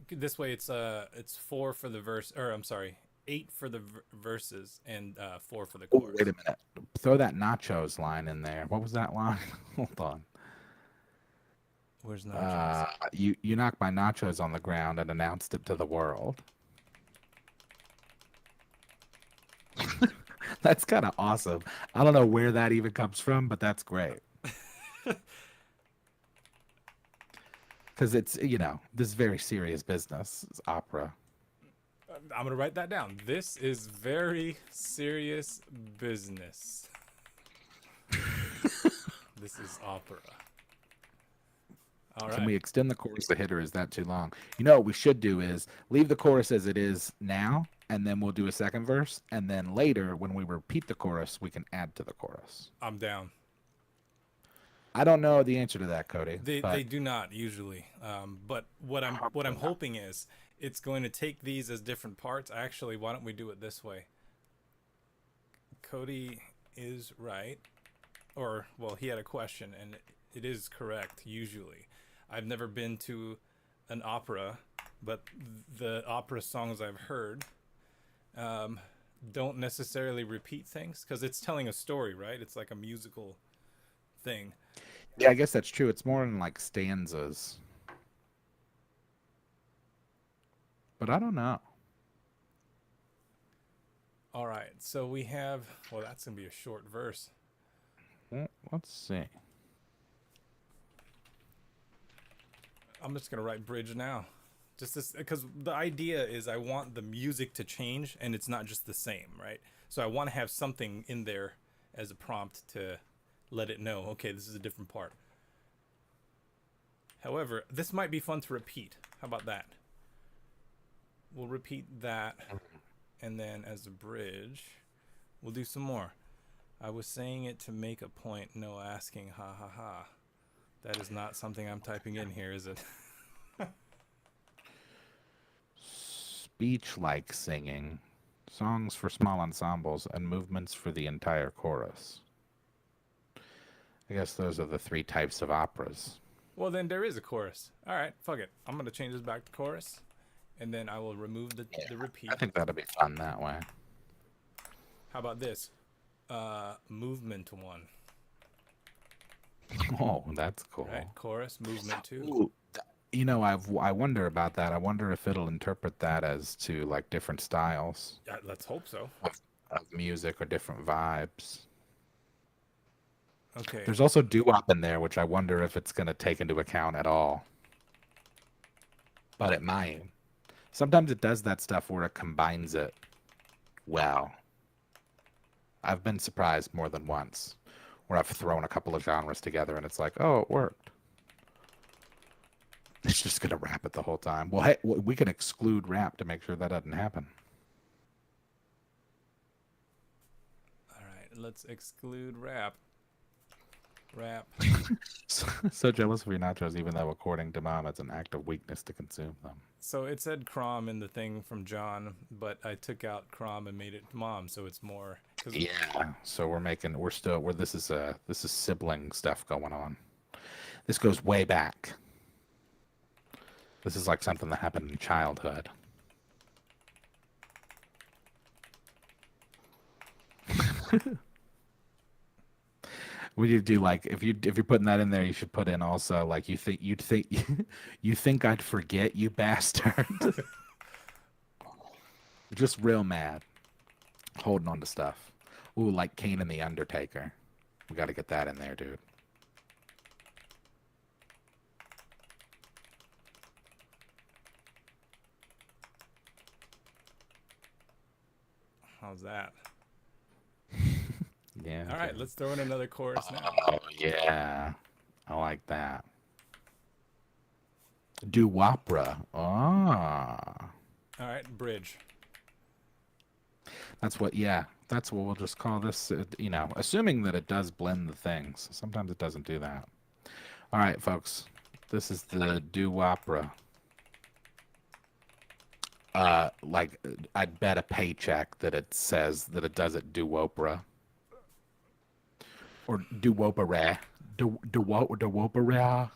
This way it's 4 for the verse, or I'm sorry, 8 for the verses and 4 for the Oh, chorus. wait a minute. Throw that nachos line in there. What was that line? Hold on. Where's nachos? You knocked my nachos on the ground and announced it to the world. That's kind of awesome. I don't know where that even comes from, but that's great. Because it's, this is very serious business. It's opera. I'm gonna write that down. This is very serious business. This is opera. All right. Can we extend the chorus to hit, or is that too long? You know what we should do is leave the chorus as it is now, and then we'll do a second verse, and then later when we repeat the chorus, we can add to the chorus. I'm down. I don't know the answer to that, Cody. They do not usually. But what I'm hoping is it's going to take these as different parts. Actually, why don't we do it this way? Cody is right, or well, he had a question, and it is correct usually. I've never been to an opera, but the opera songs I've heard don't necessarily repeat things because it's telling a story, right? It's like a musical thing. Yeah, I guess that's true. It's more in like stanzas. but I don't know. All right, so we have. Well, that's gonna be a short verse. Well, let's see. I'm just gonna write bridge now, just this because the idea is I want the music to change and it's not just the same, right? So I want to have something in there as a prompt to let it know, okay, this is a different part. However, this might be fun to repeat. How about that? We'll repeat that, and then as a bridge, we'll do some more. I was saying it to make a point, no asking, ha ha ha. That is not something I'm typing in here, is it? Speech-like singing, songs for small ensembles, and movements for the entire chorus. I guess those are the 3 types of operas. Well, then there is a chorus. All right, fuck it. I'm going to change this back to chorus, and then I will remove the repeat. I think that'll be fun that way. How about this? Movement 1. Oh, that's cool. Right, chorus, movement 2. Ooh, you know, I wonder about that. I wonder if it'll interpret that as to like different styles Yeah, let's hope so. of music or different vibes. Okay. There's also doo-wop in there, which I wonder if it's going to take into account at all. But it might. Sometimes it does that stuff where it combines it well. I've been surprised more than once, where I've thrown a couple of genres together and it's like, oh, it worked. It's just going to rap it the whole time. Well, hey, we can exclude rap to make sure that doesn't happen. All right, let's exclude rap. Rap. So jealous of your nachos, even though according to Mom, it's an act of weakness to consume them. So it said CROM in the thing from John, but I took out CROM and made it Mom, so it's more. Yeah. So this is sibling stuff going on. This goes way back. This is like something that happened in childhood. Would you do like if you're putting that in there, you should put in also like you think I'd forget, you bastard. Just real mad, holding on to stuff. Ooh, like Kane and the Undertaker. We got to get that in there, dude. How's that? Yeah. All right, let's throw in another chorus now. Oh yeah, I like that. Doo-wopera. Ah. All right, bridge. That's what we'll just call this, assuming that it does blend the things. Sometimes it doesn't do that. All right, folks, this is the doo-wopera. Like, I'd bet a paycheck that it says that it does it doo-wopera. Or doo-wopera. Doo-wopera.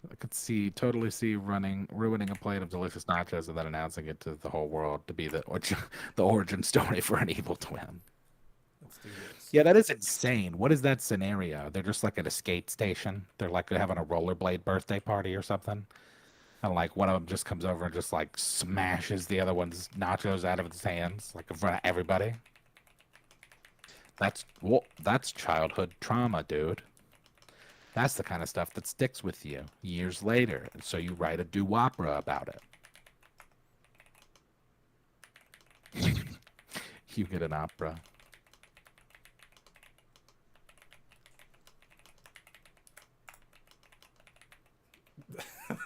I could totally see ruining a plate of delicious nachos and then announcing it to the whole world to be the origin story for an evil twin. Let's do this. Yeah, that is insane. What is that scenario? They're just like at a skate station. They're like having a rollerblade birthday party or something. And like one of them just comes over and just like smashes the other one's nachos out of his hands, like in front of everybody. That's childhood trauma, dude. That's the kind of stuff that sticks with you years later. And so you write a doo-wopera about it. You get an opera.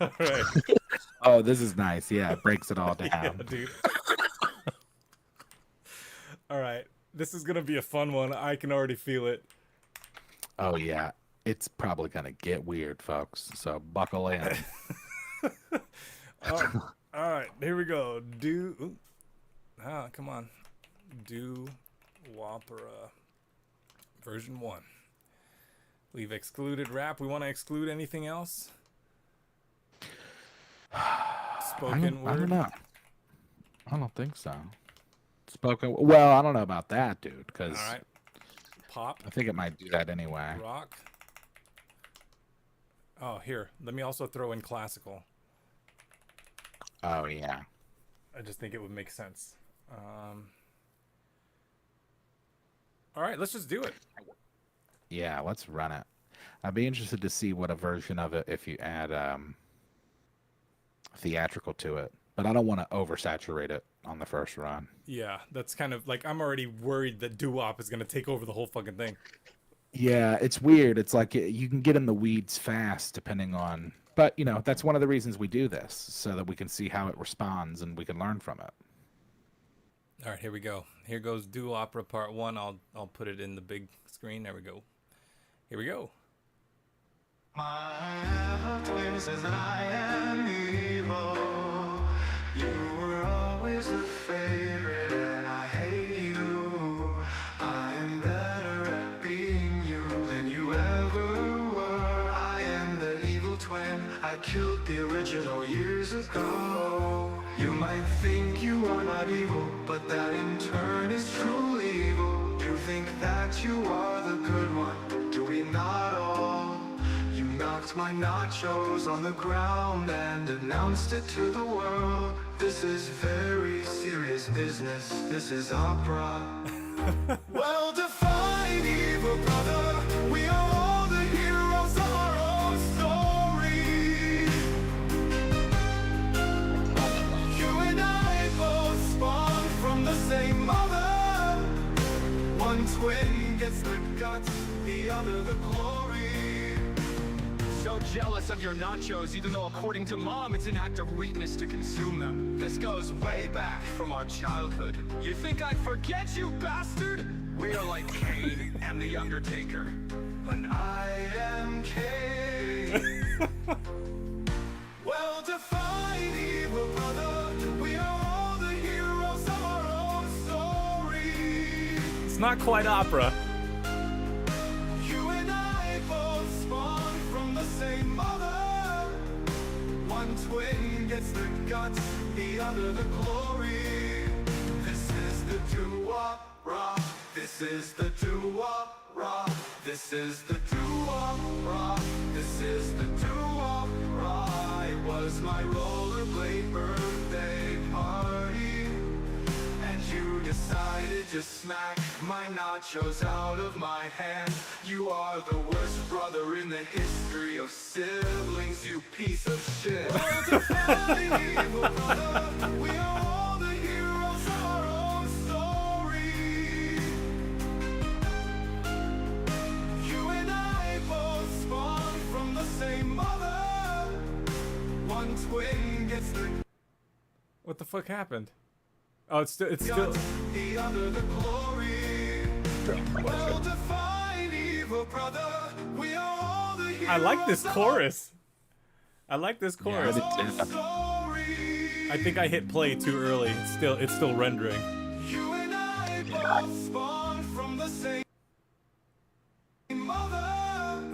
All right. Oh, this is nice. Yeah, it breaks it all down. Yeah, dude. All right. This is going to be a fun one. I can already feel it. Oh, yeah. It's probably going to get weird, folks. So buckle in. All right. Here we go. Come on. Doo-wopera version 1. We've excluded rap. We want to exclude anything else? Spoken word? I don't know. I don't think so. Spoken. Well, I don't know about that, dude. Because All right. Pop. I think it might do that anyway. Rock. Oh, here. Let me also throw in classical. Oh yeah. I just think it would make sense. All right, let's just do it. Yeah, let's run it. I'd be interested to see what a version of it if you add theatrical to it. But I don't want to oversaturate it on the first run. Yeah, that's kind of like I'm already worried that doo-wop is gonna take over the whole fucking thing. Yeah, it's weird. It's like you can get in the weeds fast depending on. But, you know, that's one of the reasons we do this, so that we can see how it responds and we can learn from it. All right, here we go. Here goes Doo Opera Part 1. I'll put it in the big screen. There we go. Here we go. My twin says that I am evil. You were always a favorite, and I hate you. I am better at being you than you ever were. I am the evil twin. I killed the original years ago. You might think you are not evil, but that in turn is true evil. You think that you are the good one, do we not all? You knocked my nachos on the ground and announced it to the world. This is very serious business, this is opera. Well defined evil brother, we are all the heroes of our own story. You and I both spawned from the same mother. One twin gets the guts, the other the glory. So jealous of your nachos, even though according to Mom it's an act of weakness to consume them. This goes way back from our childhood. You think I'd forget, you bastard? We are like Kane and the Undertaker. But I am Kane. Well defined evil brother, we are all the heroes of our own story. It's not quite opera. You and I both spawned from the same mother. One twin gets the guts, the other the glory. This is the doo-wop-ra. This is the doo-wop-ra. This is the doo-wop-ra. This is the doo-wop-ra. It was my rollerblade birthday party, and you decided to smack my nachos out of my hand. You are the worst brother in the history of siblings, you piece of shit. Well defined evil brother, we are all the heroes of our own story. You and I both spawned from the same mother. One twin gets the What the fuck happened? Oh, it's still the other the glory. Well defined evil brother, we are all the heroes. I like this chorus. I like this Yeah, chorus. I did too. Story. I think I hit play too early. It's still rendering. You and I both spawned from the same mother.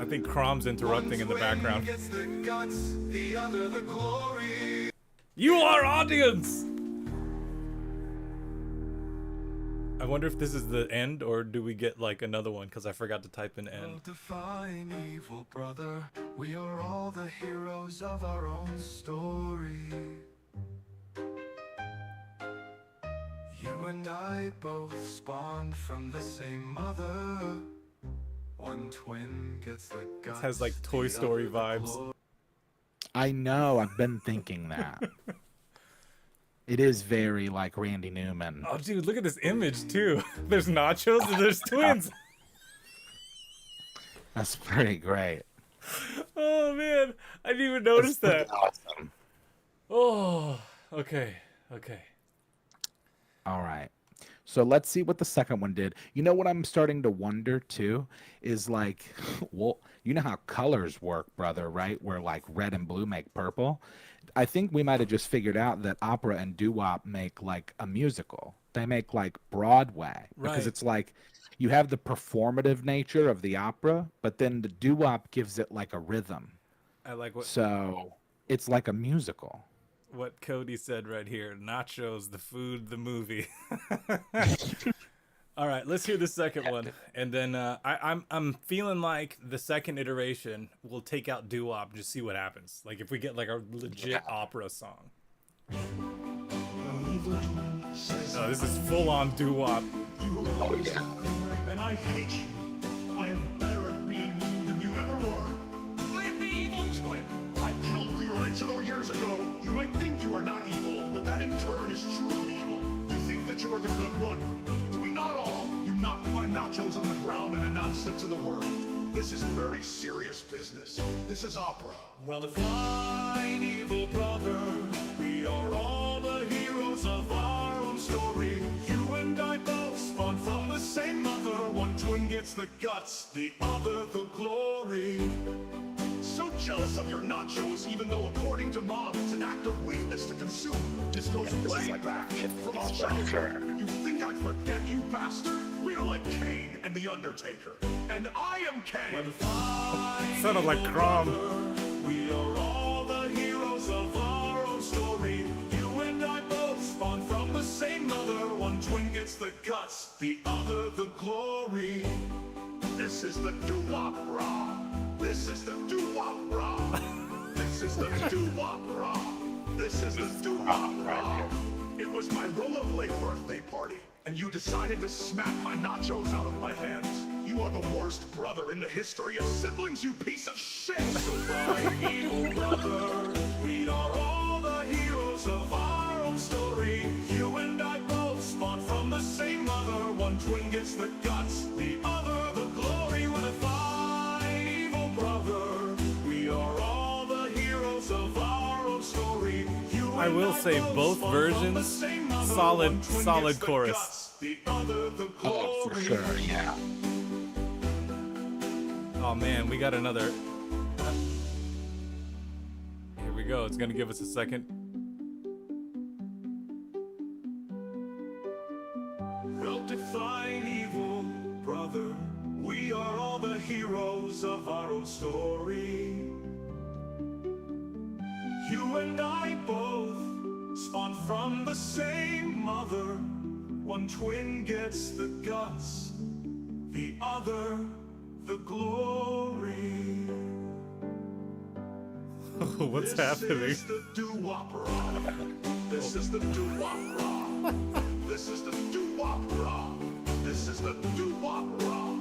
I think CROM's interrupting in the background. Gets the guts, the other the glory. You are audience! I wonder if this is the end or do we get like another one because I forgot to type in end. Define evil brother, we are all the heroes of our own story. You and I both spawned from the same mother. One twin gets the guts. This has like Toy Story vibes. I know, I've been thinking that. It is very like Randy Newman. Oh dude, look at this image too. There's nachos and there's twins. That's pretty great. Oh man, I didn't even notice that. That's awesome. Oh, okay. All right. So let's see what the second one did. You know what I'm starting to wonder too is like, well, you know how colors work, brother, right? Where like red and blue make purple. I think we might have just figured out that opera and doo-wop make like a musical. They make like Broadway because Right. it's like you have the performative nature of the opera, but then the doo-wop gives it like a rhythm. I like So it's like a musical. what Cody said right here. Nachos, the food, the movie. All right, let's hear the second one, and then I'm feeling like the second iteration will take out doo-wop and just see what happens. Like if we get like a legit opera song. Oh, this is full on doo-wop. Oh, yeah. And I hate you. I am better at being mean than you ever were. Leave me, evil twin. I killed the original years ago. You might think you are not evil, but that in turn is true evil. You think that you are the good one. We not all. You knocked my nachos on the ground and announced it to the world. This is very serious business. This is opera. Well, if I'm evil brother, we are all the heroes of our own story. You and I both spawned from the same mother. One twin gets the guts, the other the glory. So jealous of your nachos, even though according to Mom, it's an act of weakness to consume. This goes way back from our childhood. You think I'd forget, you bastard? We are like Kane and the Undertaker. And I am Kane. Sounded like CROM. We are all the heroes of our own story. You and I both spawned from the same mother. One twin gets the guts, the other the glory. This is the doo-wop-ra. This is the doo-wop-ra. This is the doo-wop-ra. This is the doo-wop-ra. It was my rollerblade birthday party, and you decided to smack my nachos out of my hands. You are the worst brother in the history of siblings, you piece of shit! So my evil brother, we are all the heroes of our own story. You and I both spawned from the same mother. One twin gets the guts, the other the glory. With a fine evil brother, we are all the heroes of our own story. You I will say both versions, solid chorus. The other the Oh, for glory. sure, yeah. Oh man, we got another. Here we go. It's gonna give us a second. Well, define evil, brother. We are all the heroes of our own story. You and I both spawned from the same mother. One twin gets the guts, the other the glory. What's This happening? is the doo-wop-ra. This is the doo-wop-ra. This is the doo-wop-ra. This is the doo-wop-ra.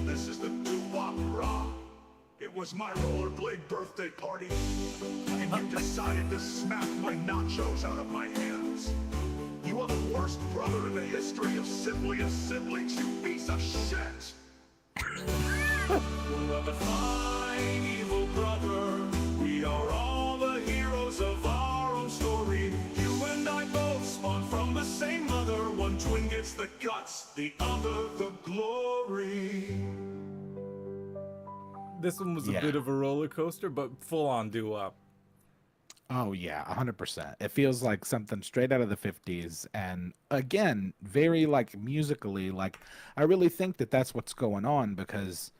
This is the doo-wop-ra. It was my rollerblade birthday party, and you decided to smack my nachos out of my hands. You are the worst brother in the history of siblings, you piece of shit! Well, the fine evil brother, we are all the heroes of our own story. You and I both spawned from the same mother. One twin gets the guts, the other the glory. This one was a Yeah. bit of a roller coaster, but full on doo-wop. Oh yeah, 100%. It feels like something straight out of the 50s, and again, very like musically. Like I really think that that's what's going on, because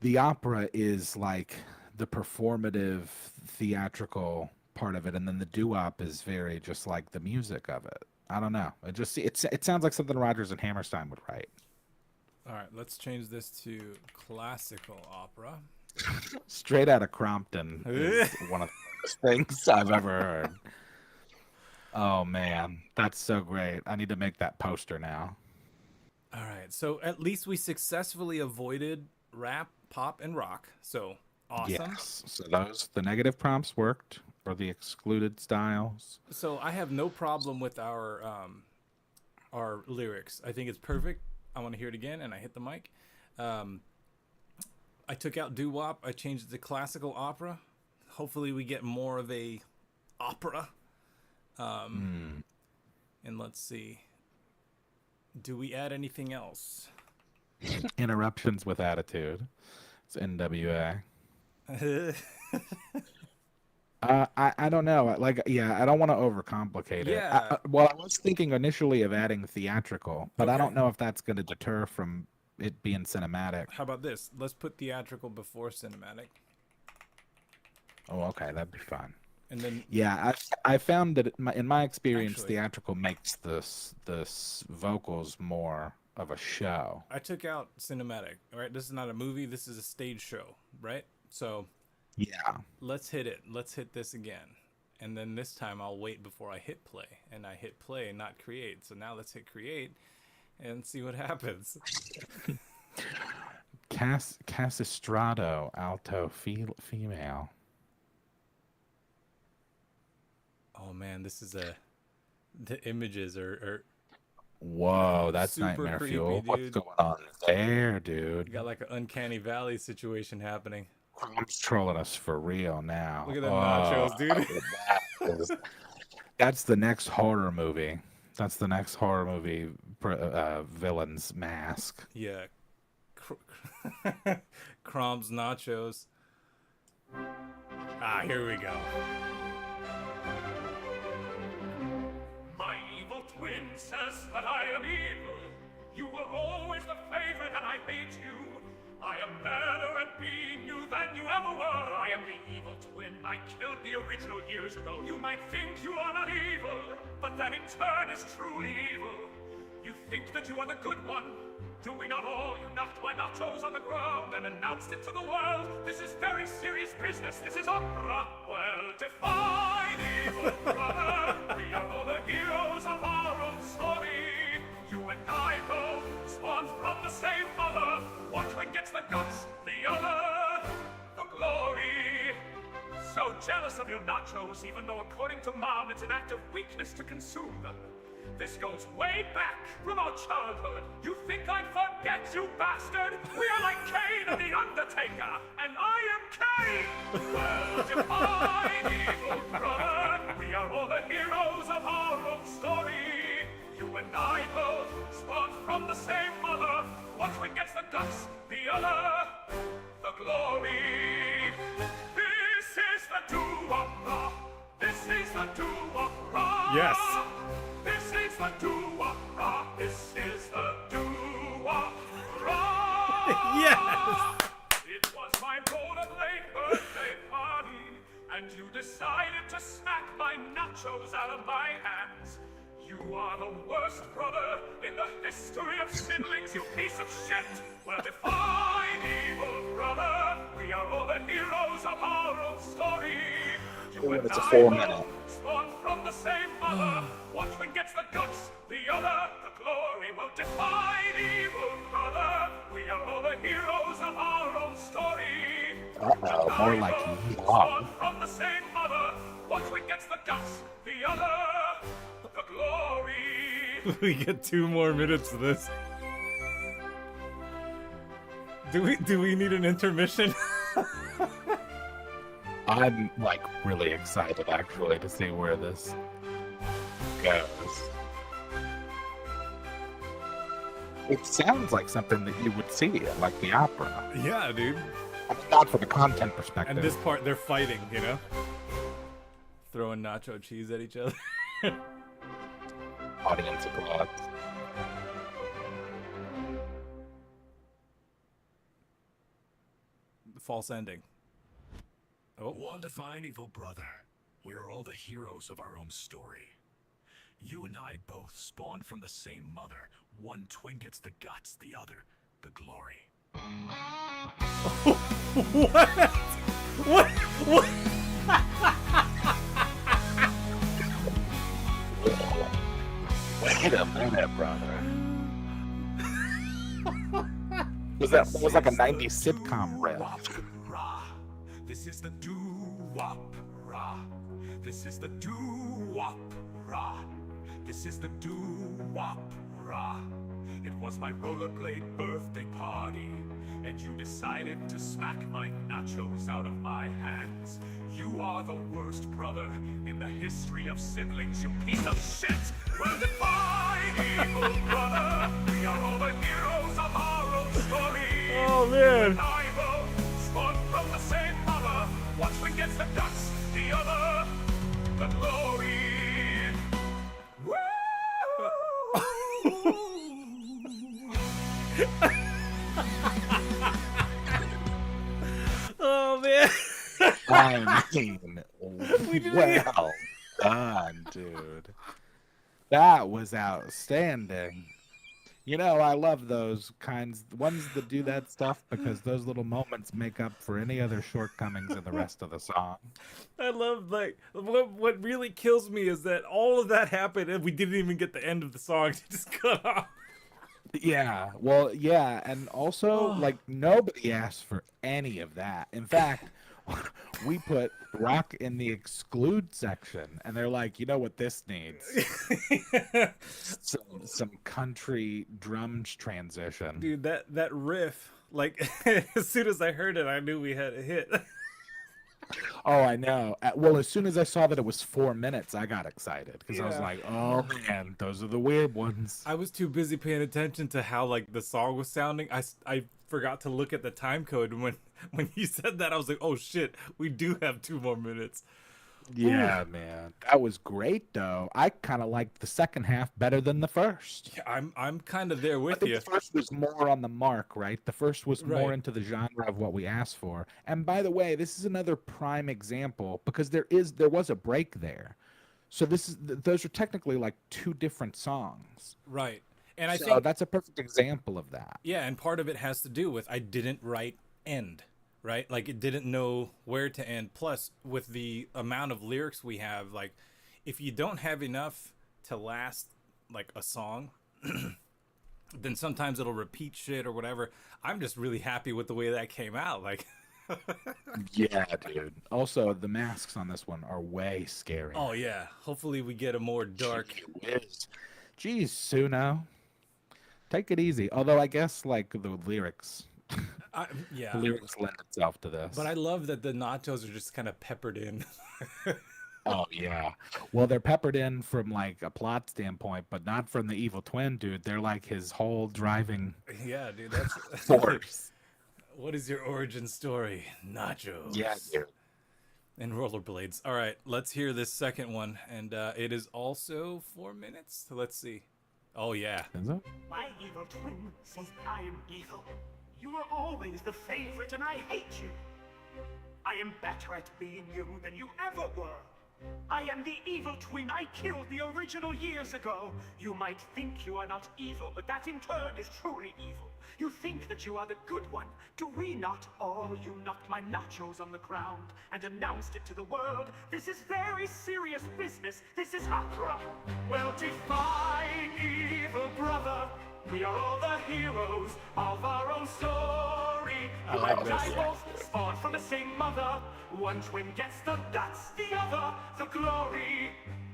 the opera is like the performative, theatrical part of it, and then the doo-wop is very just like the music of it. I don't know. It sounds like something Rodgers and Hammerstein would write. All right, let's change this to classical opera. Straight out of Crompton is one of the best things I've ever heard. Oh man, that's so great. I need to make that poster now. All right, so at least we successfully avoided rap, pop, and rock. So awesome. Yes. So the negative prompts worked, or the excluded styles. So I have no problem with our lyrics. I think it's perfect. I want to hear it again, and I hit the mic. I took out doo-wop. I changed it to classical opera. Hopefully we get more of a opera. And let's see. Do we add anything else? Interruptions with attitude. It's NWA. I don't know. Like, yeah, I don't want to overcomplicate it. Yeah. Well, I was thinking initially of adding theatrical, but I Okay. don't know if that's going to deter from it being cinematic. How about this? Let's put theatrical before cinematic. Oh, okay, that'd be fun. And then Yeah, I found that in my experience, Actually- theatrical makes this vocals more of a show. I took out cinematic. All right, this is not a movie. This is a stage show, right? So Yeah. let's hit it. Let's hit this again. And then this time I'll wait before I hit play. And I hit play, not create. So now let's hit create and see what happens. Cassistrado, alto, female. Oh man, this is the images are Whoa, that's super nightmare creepy, fuel. What's dude. going on there, dude? You got like an uncanny valley situation happening. I'm trolling us for real now. Look at them nachos, dude. That's the next horror movie. That's the next horror movie villain's mask. Yeah. CROM's nachos. Ah, here we go. My evil twin says that I am evil. You were always the favorite and I hate you. I am better at being you than you ever were. I am the evil twin. I killed the original years ago. You might think you are not evil, but that in turn is truly evil. You think that you are the good one. Do we not all? You knocked my nachos on the ground and announced it to the world. This is very serious business. This is opera. Well, define evil, brother. We are all the heroes of our own story. You and I both spawned from the same mother. One twin gets the guts, the other the glory. So jealous of your nachos, even though according to Mom, it's an act of weakness to consume them. This goes way back from our childhood. You think I forget, you bastard? We are like Kane and the Undertaker, and I am Kane. Well, define evil, brother. We are all the heroes of our own story. You and I both spawned from the same mother. One twin gets the guts, the other the glory. This is the do-wop-ra. This is the do-wop-ra. Yes. This is the do-wop-ra. This is the do-wop-ra. Yes. It was my rollerblade birthday party, and you decided to smack my nachos out of my hands. You are the worst brother in the history of siblings, you piece of shit. Well, define evil, brother. We are all the heroes of our own story. You and It's a I 4-minute. both spawned from the same mother. One twin gets the guts, the other the glory. Well, define evil, brother. We are all the heroes of our own story. Uh-oh, more like Spawned from the same mother. One twin gets the guts, the other the glory. We get 2 more minutes of this. Do we need an intermission? I'm like really excited actually to see where this goes. It sounds like something that you would see at like the opera. Yeah, dude. I mean, not from a content perspective. And this part, they're fighting, you know? Throwing nacho cheese at each other. Audience applause. False ending. Oh. One define evil, brother. We are all the heroes of our own story. You and I both spawned from the same mother. One twin gets the guts, the other the glory. What? What? Wait a minute, brother. was like a 90s sitcom riff. Wop-ra. This is the do-wop-ra. This is the do-wop-ra. This is the do-wop-ra. It was my rollerblade birthday party, and you decided to smack my nachos out of my hands. You are the worst brother in the history of siblings, you piece of shit! Well, define evil, brother! We are all the heroes of our own story! Oh, man. And I both spawned from the same mother. One twin gets the guts, the other the glory. Oh, man. I mean, well done, dude. That was outstanding. You know, I love those kinds, ones that do that stuff, because those little moments make up for any other shortcomings in the rest of the song. I love like what really kills me is that all of that happened and we didn't even get the end of the song to just cut off. Yeah, well, yeah, and also, like, nobody asked for any of that. In fact, we put rock in the exclude section, and they're like, you know what this needs? Some country drums transition. Dude, that riff, like as soon as I heard it, I knew we had a hit. Oh, I know. Well, as soon as I saw that it was 4 minutes, I got excited because I was Yeah. like, "Oh man, those are the weird ones." I was too busy paying attention to how like the song was sounding. I forgot to look at the time code when you said that. I was like, oh shit, we do have 2 more minutes. Yeah, man, that was great though. I kind of liked the second half better than the first. Yeah, I'm kind of there I with think you. the first was more on the mark, right? The first was more Right. into the genre of what we asked for. And by the way, this is another prime example because there was a break there. So those are technically like 2 different songs. Right. And I So think that's a perfect example of that. yeah, and part of it has to do with I didn't write end, right? Like it didn't know where to end. Plus, with the amount of lyrics we have, like if you don't have enough to last like a song, then sometimes it'll repeat shit or whatever. I'm just really happy with the way that came out. Like, Yeah, dude. Also, the masks on this one are way scary. oh yeah, hopefully we get a more dark. Gee whiz. Jeez, Suno. Take it easy. Although I guess like the lyrics, Yeah, the lyrics lend itself to this. but I love that the nachos are just kind of peppered in. Oh yeah. Well, they're peppered in from like a plot standpoint, but not from the evil twin, dude. They're like his whole driving Yeah, dude, that's force. What is your origin story? Nachos. Yeah, dude. And rollerblades. All right, let's hear this second one, and it is also 4 minutes. So let's see. Oh yeah. Is it? My evil twin says I am evil. You were always the favorite and I hate you. I am better at being you than you ever were. I am the evil twin I killed the original years ago. You might think you are not evil, but that in turn is truly evil. You think that you are the good one. Do we not? Oh, you knocked my nachos on the ground and announced it to the world. This is very serious business. This is opera. Well, define evil, brother. We are all the heroes of our own story. You like and this. I both spawn from the same mother. One twin gets the guts, the other the glory.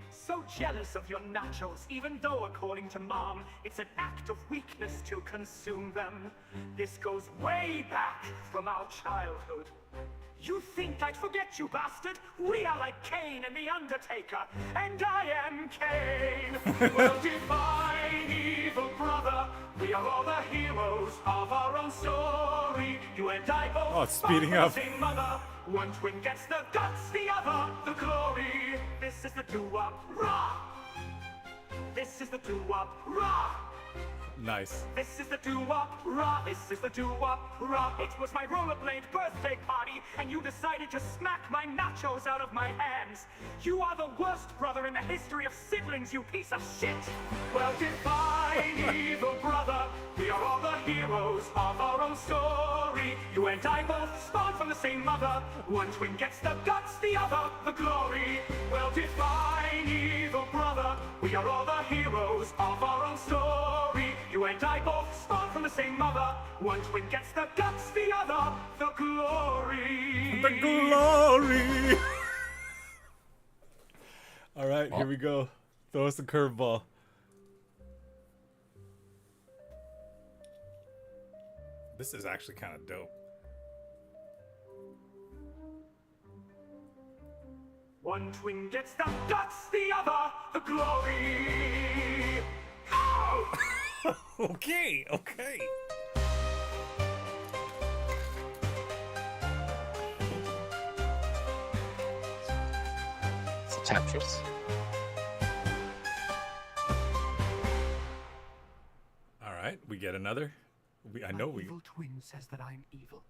So jealous of your nachos, even though according to Mom, it's an act of weakness to consume them. This goes way back from our childhood. You think I'd forget you, bastard? We are like Cain and the Undertaker, and I am Cain. Well, define evil, brother. We are all the heroes of our own story. You and I both Oh, it's speeding spawn up. from the same mother. One twin gets the guts, the other the glory. This is the doo-wop rock. This is the doo-wop rock. Nice. This is the doo-wop rock. This is the doo-wop rock. It was my rollerblade birthday party, and you decided to smack my nachos out of my hands. You are the worst brother in the history of siblings, you piece of shit. Well, define evil, brother. We are all the heroes of our own story. You and I both spawned from the same mother. One twin gets the guts, the other the glory. Well, define evil, brother. We are all the heroes of our own story. You and I both spawned from the same mother. One twin gets the guts, the other the glory. The glory. All right, here we go. Throw us a curveball. This is actually kind of dope. One twin gets the guts, the other the glory. Go! Okay, okay. It's Tetris. All right, we get another. I know My we. evil twin says that I'm evil.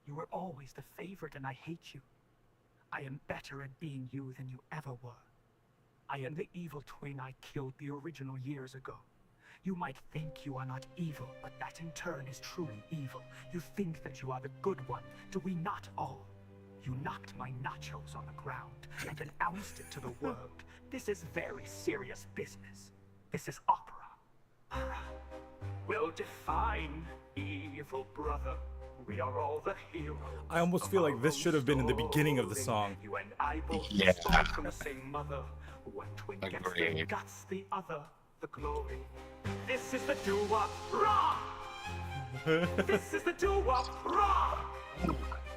You were always the favorite and I hate you. I am better at being you than you ever were. I am the evil twin I killed the original years ago. You might think you are not evil, but that in turn is truly evil. You think that you are the good one. Do we not all? You knocked my nachos on the ground and announced it to the world. This is very serious business. This is opera. Will define evil, brother. We are all the heroes. I almost feel like this should have been in the beginning of the song. You and I both Yeah. spawned from the same mother. One twin gets the Agreed. guts, the other the glory. This is the doo-wop raw. This is the doo-wop raw.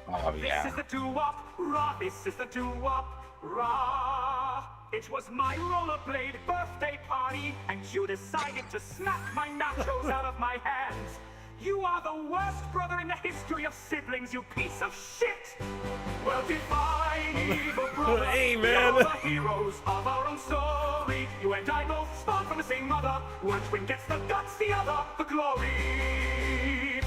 Oh This yeah. is the doo-wop raw. This is the doo-wop raw. It was my rollerblade birthday party, and you decided to snap my nachos out of my hands. You are the worst brother in the history of siblings, you piece of shit! Well, define evil, brother. Hey, We man. are the heroes of our own story. You and I both spawned from the same mother. One twin gets the guts, the other the glory.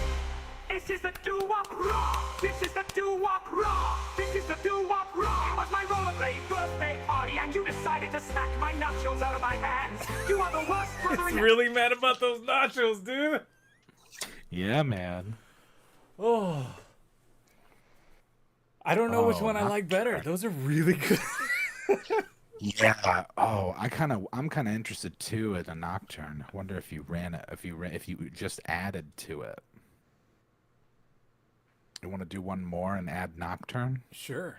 This is the doo-wop raw. This is the doo-wop raw. This is the doo-wop raw. It was my rollerblade birthday party, and you decided to snack my nachos out of my hands. You are the worst brother in the Really mad about those nachos, dude. Yeah, man. Oh. I don't know which Oh, one I like better. Nocturne. Those are really good. Yeah. Oh, I'm kind of interested too in a Nocturne. I wonder if you ran it, if you just added to it. You want to do one more and add Nocturne? Sure.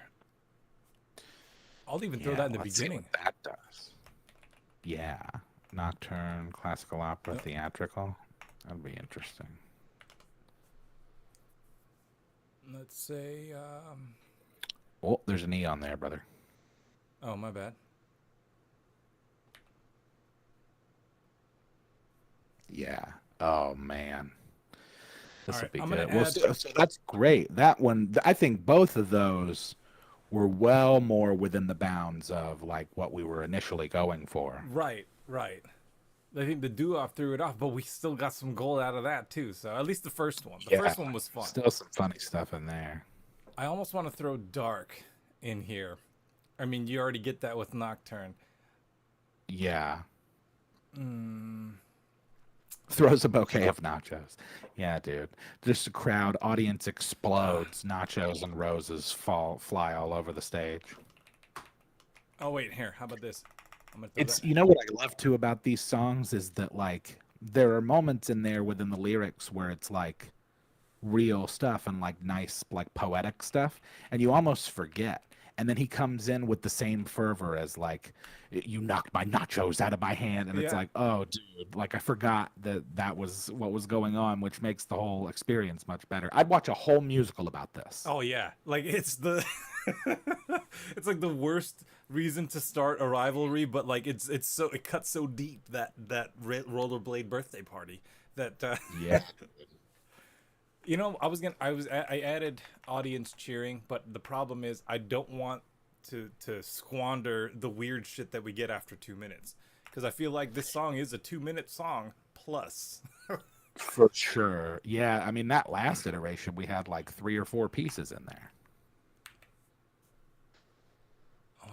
I'll even throw Yeah, that in the let's see beginning. what that does. Yeah. Nocturne, classical opera, theatrical. That'd be interesting. Let's say, Oh, there's an E on there, brother. oh, my bad. Yeah. Oh man. This will Alright, be I'm good. gonna Well, add- so that's great. That one, I think both of those were well more within the bounds of like what we were initially going for. Right, right. I think the doo-wop threw it off, but we still got some gold out of that too. So at least the first one. The Yeah, first one was fun. Still some funny stuff in there. I almost want to throw dark in here. I mean, you already get that with Nocturne. Yeah. Mm, Throws a bouquet of nachos. Yeah, dude. Just the crowd, audience explodes. Nachos and roses fly all over the stage. oh wait, here. How about this? I'm gonna throw It's that- you know what I love too about these songs is that like there are moments in there within the lyrics where it's like real stuff and like nice like poetic stuff and you almost forget. And then he comes in with the same fervor as like you knocked my nachos out of my hand and it's Yeah. like, oh dude, like I forgot that was what was going on, which makes the whole experience much better. I'd watch a whole musical about this. Oh yeah, like it's the it's like the worst reason to start a rivalry, but like it cuts so deep that rollerblade birthday party that Yeah. you know I added audience cheering, but the problem is I don't want to squander the weird shit that we get after 2 minutes because I feel like this song is a 2-minute song plus. For sure. Yeah, I mean that last iteration we had like 3 or 4 pieces in there.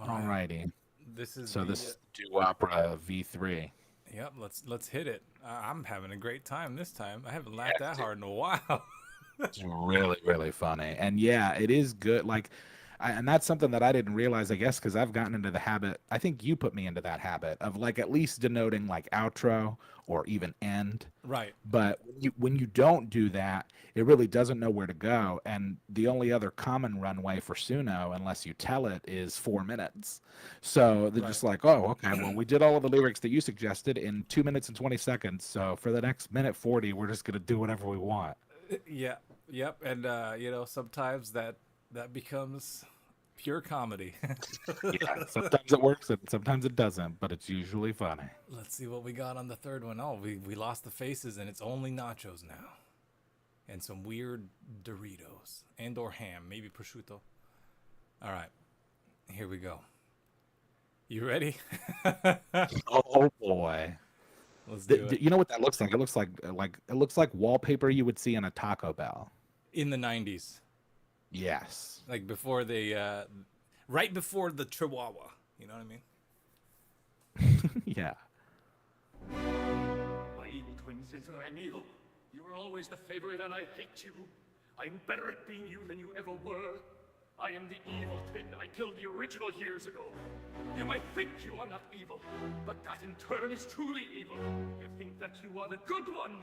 Alrighty. This is So the, this Doo Opera V3. Yep, let's hit it. I'm having a great time this time. I haven't laughed that hard in a while. It's really, really funny. And yeah, it is good. Like, and that's something that I didn't realize, I guess, because I've gotten into the habit. I think you put me into that habit of like at least denoting like outro or even end. Right. But when you don't do that, it really doesn't know where to go. And the only other common runway for Suno, unless you tell it, is 4 minutes. So they're just like, oh, okay, well, we did all of the lyrics that you suggested in 2 minutes and 20 seconds. So for the next minute 40, we're just going to do whatever we want. Yeah. Yep. And you know, sometimes that becomes pure comedy. Yeah, sometimes it works and sometimes it doesn't, but it's usually funny. Let's see what we got on the third one. Oh, we lost the faces and it's only nachos now. And some weird Doritos and or ham, maybe prosciutto. All right. Here we go. You ready? Oh boy. Let's do it. You know what that looks like? It looks like wallpaper you would see in a Taco Bell. In the 90s. Yes. Like before they right before the Chihuahua. You know what I mean? Yeah. twins into an evil. You were always the favorite and I hate you. I'm better at being you than you ever were. I am the evil twin I killed the original years ago. You might think you are not evil, but that in turn is truly evil. You think that you are the good one.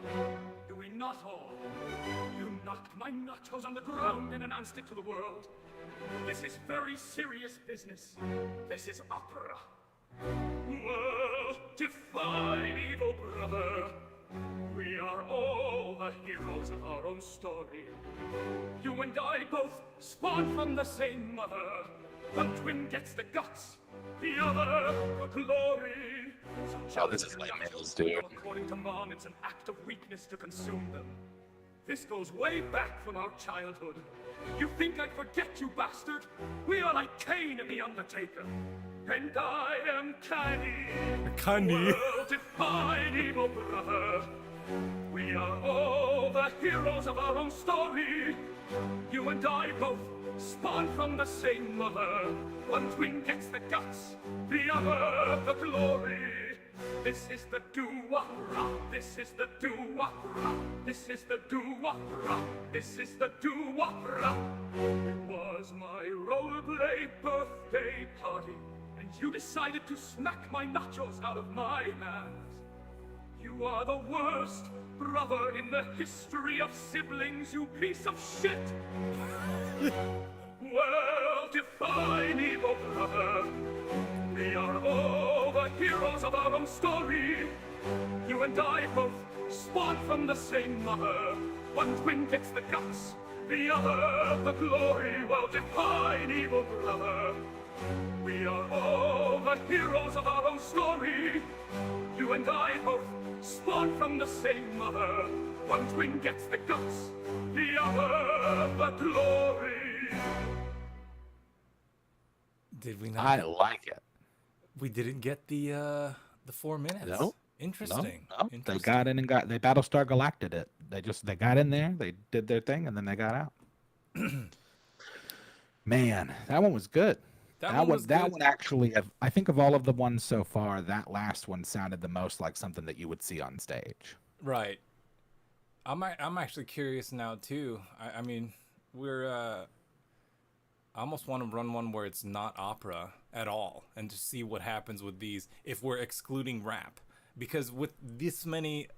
Do we not all? You knocked my nachos on the ground and announced it to the world. This is very serious business. This is opera. World, define evil brother. We are all the heroes of our own story. You and I both spawned from the same mother. One twin gets the guts, the other the glory. Oh, this is like males, dude. According to Mom, it's an act of weakness to consume them. This goes way back from our childhood. You think I'd forget you, bastard? We are like Cain and the Undertaker. And I am Canny. Canny. World define evil brother. We are all the heroes of our own story. You and I both spawned from the same mother. One twin gets the guts, the other the glory. This is the do-wop-ra. This is the do-wop-ra. This is the do-wop-ra. This is the do-wop-ra. It was my rollerblade birthday party, and you decided to smack my nachos out of my hands. You are the worst brother in the history of siblings, you piece of shit! Well, define evil brother. We are all the heroes of our own story. You and I both spawned from the same mother. One twin gets the guts, the other the glory. Well, define evil brother. We are all the heroes of our own story. You and I both spawned from the same mother. One twin gets the guts, the other the glory. Did we not? I like it. We didn't get the 4 minutes. No. Interesting. No. They Interesting. got in and they Battlestar Galacted it. They got in there, they did their thing, and then they got out. Man, that one was good. That one actually, I think of all of the ones so far, that last one sounded the most like something that you would see on stage. Right. I'm actually curious now too. I mean, I almost want to run one where it's not opera at all, and just see what happens with these if we're excluding rap, because with this many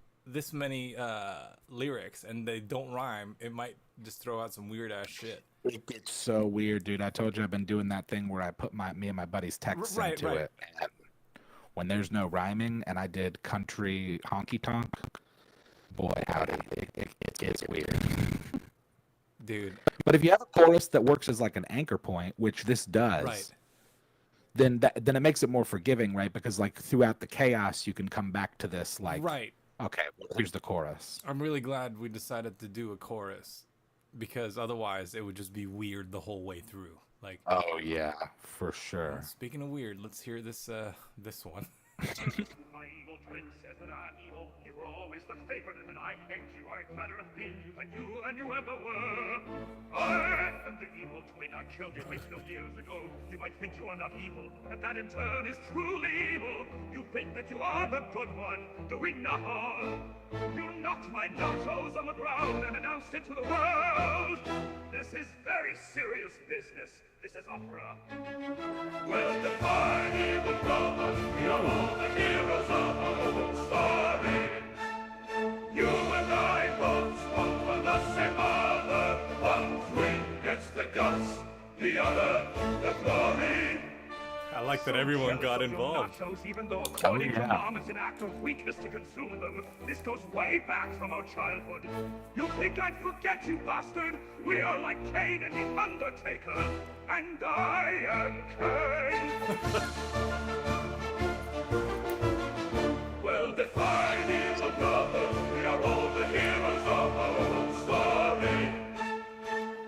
lyrics and they don't rhyme, it might just throw out some weird ass shit. It gets so weird, dude. I told you I've been doing that thing where I put me and my buddies' texts into it. And when there's no rhyming, and I did country honky tonk, boy, howdy, it gets weird. Dude. But if you have a chorus that works as like an anchor point, which this does, right, then it makes it more forgiving, right? Because like throughout the chaos, you can come back to this like, right. Okay, well, here's the chorus. I'm really glad we decided to do a chorus, because otherwise it would just be weird the whole way through. Like, oh yeah, for sure. Speaking of weird, let's hear this one. My evil twin says that I'm evil. You were always the favorite, and I hate you. I'd rather have been you than you ever were. I am the evil twin. I killed you 12 years ago. You might think you are not evil, and that in turn is truly evil. You think that you are the good one. Do we not all? You knocked my nachos on the ground and announced it to the world. This is very serious business. This is opera. Well defined evil brother, we are all the heroes of our own story. You and I both spawned from the same mother. One twin gets the guts, the other the glory. I like that everyone got involved. Nachos, even though according to Mom, it's an act of weakness to consume them. This goes way back from our childhood. You think I'd forget you, bastard? We are like Cain and the Undertaker. And I am Cain. Well defined is a brother. We are all the heroes of our own story.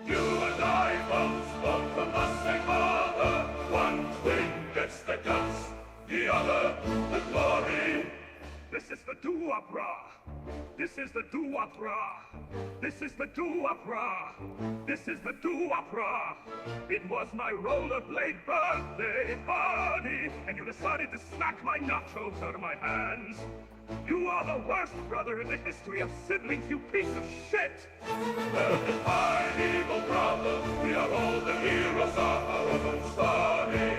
You and I both spoke from the same mother. One twin gets the guts, the other the glory. This is the do-opera. This is the do-opera. This is the do-opera. This is the do-opera. It was my rollerblade birthday party, and you decided to smack my nachos out of my hands. You are the worst brother in the history of siblings, you piece of shit! Well, my evil brother, we are all the heroes of our own story.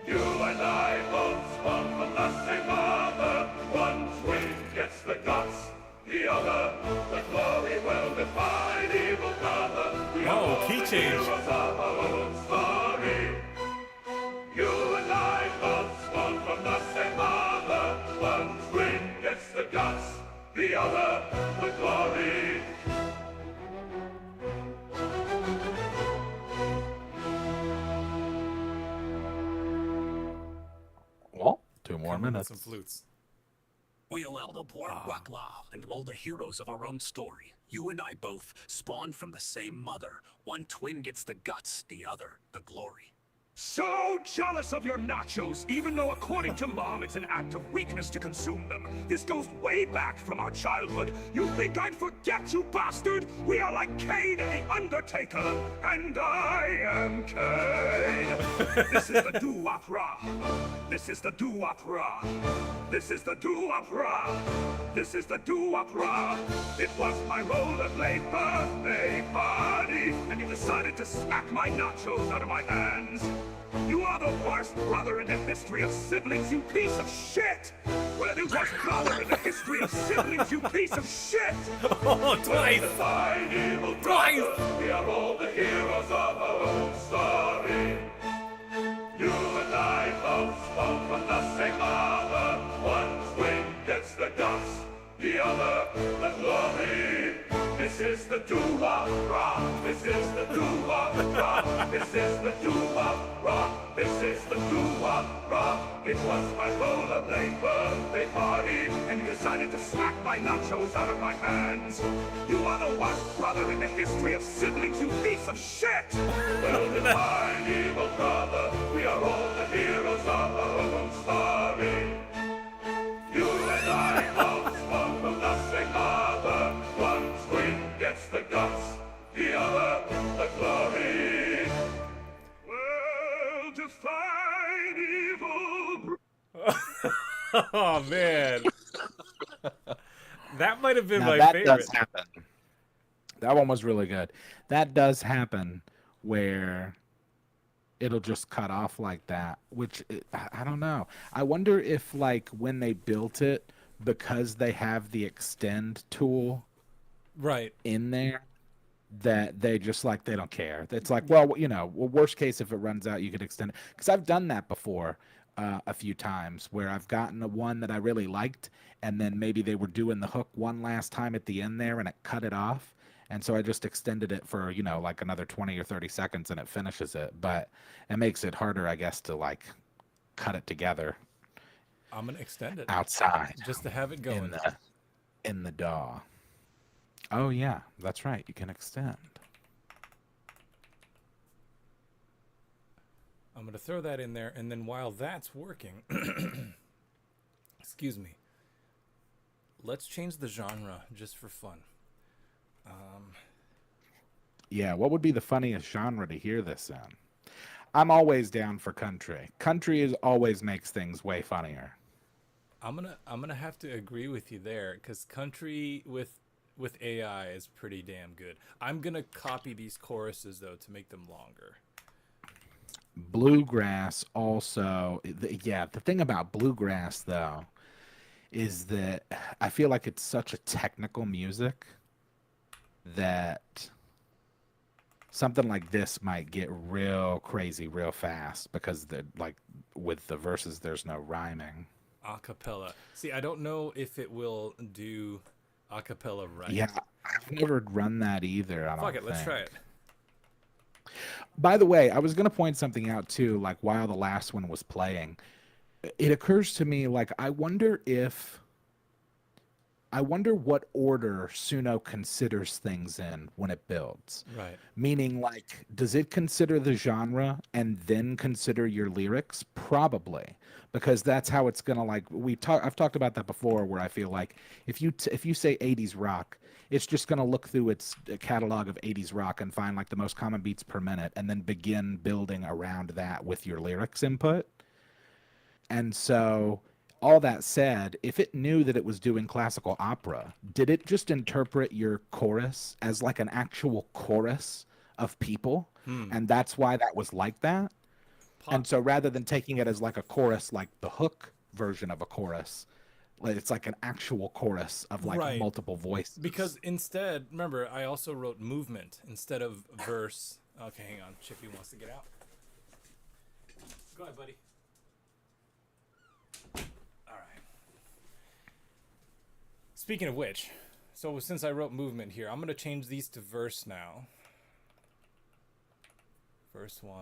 You and I both spawn from the same mother. One twin gets the guts, the other the glory. Well defined evil brother, we are all key the change. heroes of our own story. You and I both spawn from the same mother. One twin gets the guts, the other the glory. Well, 2 more Coming with minutes. some flutes. We are the poor Wakla and all the heroes of our own story. You and I both spawned from the same mother. One twin gets the guts, the other the glory. So jealous of your nachos, even though according to Mom it's an act of weakness to consume them. This goes way back from our childhood. You think I'd forget, you bastard? We are like Kane the Undertaker, and I am Kane. This is the doo-wop-ra. This is the doo-wop-ra. This is the doo-wop-ra. This is the doo-wop-ra. It was my rollerblade birthday party, and you decided to smack my nachos out of my hands. You are the worst brother in the history of siblings, you piece of shit! We're the worst brother in the history of siblings, you piece of shit! Oh, twice! Fine evil Twice! brother, we are all the heroes of our own story. You and I both spawn from the same mother. One twin gets the guts, the other the glory. This is the doo-wop-ra. This is the doo-wop-ra. This is the doo-wop-ra. This is the doo-wop-ra. It was my rollerblade birthday party, and you decided to smack my nachos out of my hands. You are the worst brother in the history of siblings, you piece of shit! Well defined evil brother, we are all the heroes of our own story. You and I both spawn from the same mother. One twin gets the guts, the other the glory. Well defined evil. Oh man, that might have been Now, my that favorite. does happen. That one was really good. That does happen where it'll just cut off like that, which I don't know. I wonder if, like, when they built it, because they have the extend tool Right. in there, that they just, like, they don't care. It's like, well, you know, worst case, if it runs out, you could extend it. Because I've done that before a few times where I've gotten a one that I really liked, and then maybe they were doing the hook one last time at the end there, and it cut it off. And so I just extended it for, you know, like another 20 or 30 seconds, and it finishes it. But it makes it harder, I guess, to, like, cut it together I'm gonna extend it outside just to have it going. in the DAW. Oh, yeah, that's right. You can extend. I'm gonna throw that in there, and then while that's working, excuse me, let's change the genre just for fun. Yeah, what would be the funniest genre to hear this in? I'm always down for country. Country always makes things way funnier. I'm gonna have to agree with you there, because country with AI is pretty damn good. I'm gonna copy these choruses though to make them longer. Bluegrass also, yeah, the thing about bluegrass though is that I feel like it's such a technical music that something like this might get real crazy real fast because like with the verses there's no rhyming. Acapella. See, I don't know if it will do acapella right. Yeah, I've never run that either. I don't Fuck it, let's try think. it. By the way, I was going to point something out too, like while the last one was playing, it occurs to me, like, I wonder what order Suno considers things in when it builds. Right. Meaning, like, does it consider the genre and then consider your lyrics? Probably, because that's how it's gonna, like, I've talked about that before, where I feel like if you say 80s rock, it's just gonna look through its catalog of 80s rock and find like the most common beats per minute, and then begin building around that with your lyrics input. And so all that said, if it knew that it was doing classical opera, did it just interpret your chorus as like an actual chorus of people? And that's why that was like that? And so rather than taking it as like a chorus, like the hook version of a chorus, like it's like an actual chorus of like Right. multiple voices. Because instead, remember, I also wrote movement instead of verse. Okay, hang on. Chippy wants to get out. Go ahead, buddy. All right. Speaking of which, so since I wrote movement here, I'm going to change these to verse now. Verse 1.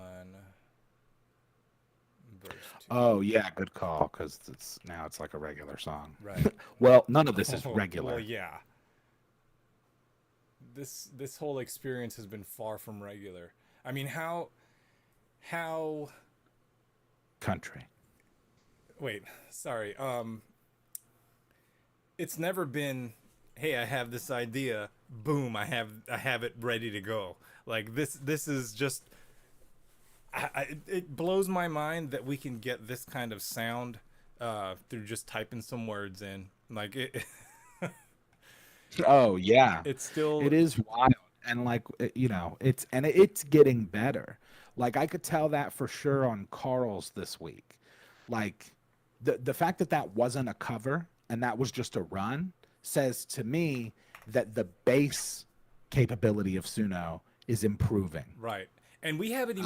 Verse 2. Oh yeah, good call, because it's like a regular song. Right. Well, none of this is Oh, regular. well, yeah. This whole experience has been far from regular. I mean, how Country. wait, sorry. It's never been, hey, I have this idea, boom, I have it ready to go. Like this is just it blows my mind that we can get this kind of sound through just typing some words in. Like it Oh yeah. it's still It is wild, and like it's getting better. Like I could tell that for sure on Carl's this week. Like the fact that that wasn't a cover and that was just a run says to me that the bass capability of Suno is improving. right. And we haven't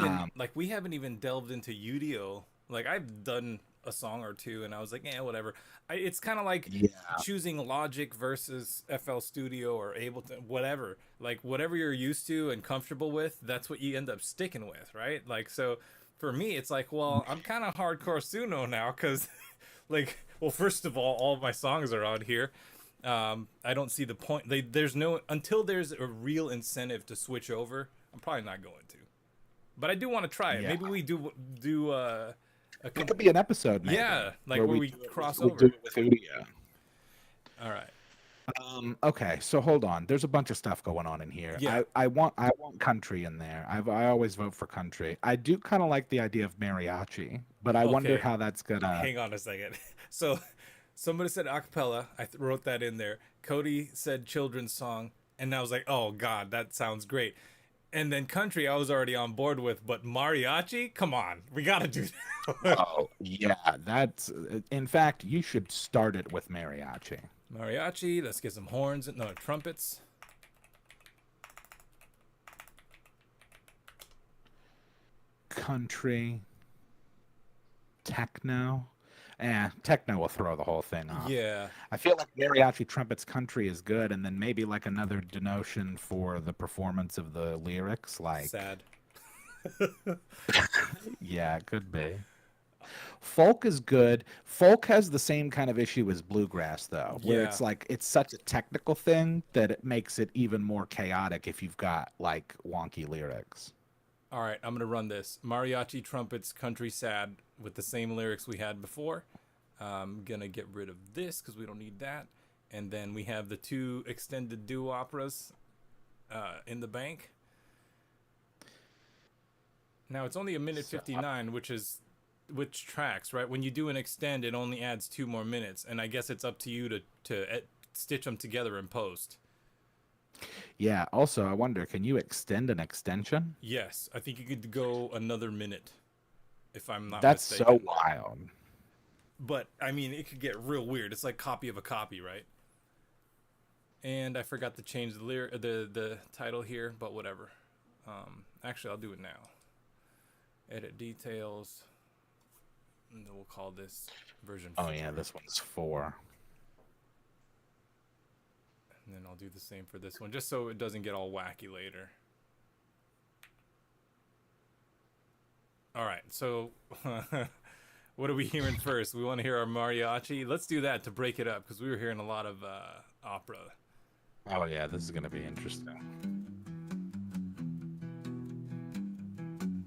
even delved into UDO. Like I've done a song or two and I was like, yeah, whatever. It's kind of like choosing Logic versus FL Studio or Ableton, whatever. Like whatever you're used to and comfortable with, that's what you end up sticking with, right? Like so for me, it's like, well, I'm kind of hardcore Suno now because, like, well, first of all of my songs are on here. I don't see the point. There's no until there's a real incentive to switch over. I'm probably not going to, but I do want to try it. Yeah. Maybe we do It could be an episode, maybe, yeah, like where we cross we'll over. do it with Udio. All right. Okay, so hold on. There's a bunch of stuff going on in here. Yeah. I want country in there. I always vote for country. I do kind of like the idea of mariachi, but I wonder Okay. how that's gonna. Hang on a second. So somebody said acapella. I wrote that in there. Cody said children's song, and I was like, oh God, that sounds great. And then country, I was already on board with, but mariachi, come on, we gotta do that. Oh yeah, that's. In fact, you should start it with mariachi. Mariachi. Let's get some horns. No, trumpets. Country. Techno. Techno will throw the whole thing off. Yeah. I feel like mariachi trumpets country is good, and then maybe like another denotion for the performance of the lyrics, like Sad. yeah, it could be. Folk is good. Folk has the same kind of issue as bluegrass, though, where Yeah. it's like it's such a technical thing that it makes it even more chaotic if you've got like wonky lyrics. All right, I'm gonna run this mariachi trumpets country sad with the same lyrics we had before. I'm gonna get rid of this because we don't need that, and then we have the two extended duo operas in the bank. Now it's only a minute 59, which tracks, right? When you do an extend, it only adds 2 more minutes, and I guess it's up to you to stitch them together in post. Yeah. Also, I wonder, can you extend an extension? Yes, I think you could go another minute, if I'm not That's mistaken. so wild. But I mean, it could get real weird. It's like copy of a copy, right? And I forgot to change the title here, but whatever. Actually, I'll do it now. Edit details. And then we'll call this version 4. Oh yeah, this one's 4. And then I'll do the same for this one, just so it doesn't get all wacky later. All right, so what are we hearing first? We want to hear our mariachi. Let's do that to break it up, because we were hearing a lot of opera. Oh yeah, this is gonna be interesting.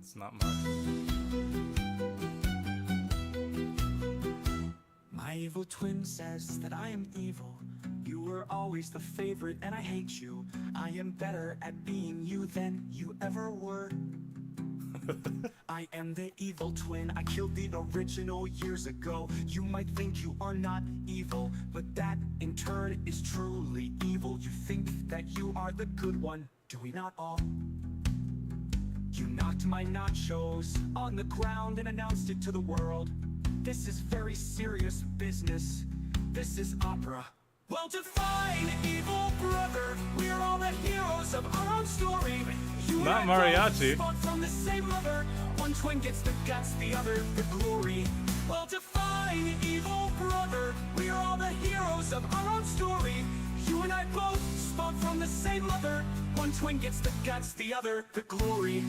It's not much. My evil twin says that I am evil. You were always the favorite and I hate you. I am better at being you than you ever were. I I am the evil twin. I killed the original years ago. You might think you are not evil, but that in turn is truly evil. You think that you are the good one, do we not all? You knocked my nachos on the ground and announced it to the world. This is very serious business. This is opera. Well, define evil brother. We're all the heroes of our own story. You Not and I both mariachi. spawned from the same mother. One twin gets the guts, the other the glory. Well, define evil brother. We're all the heroes of our own story. You and I both spawned from the same mother. One twin gets the guts, the other the glory.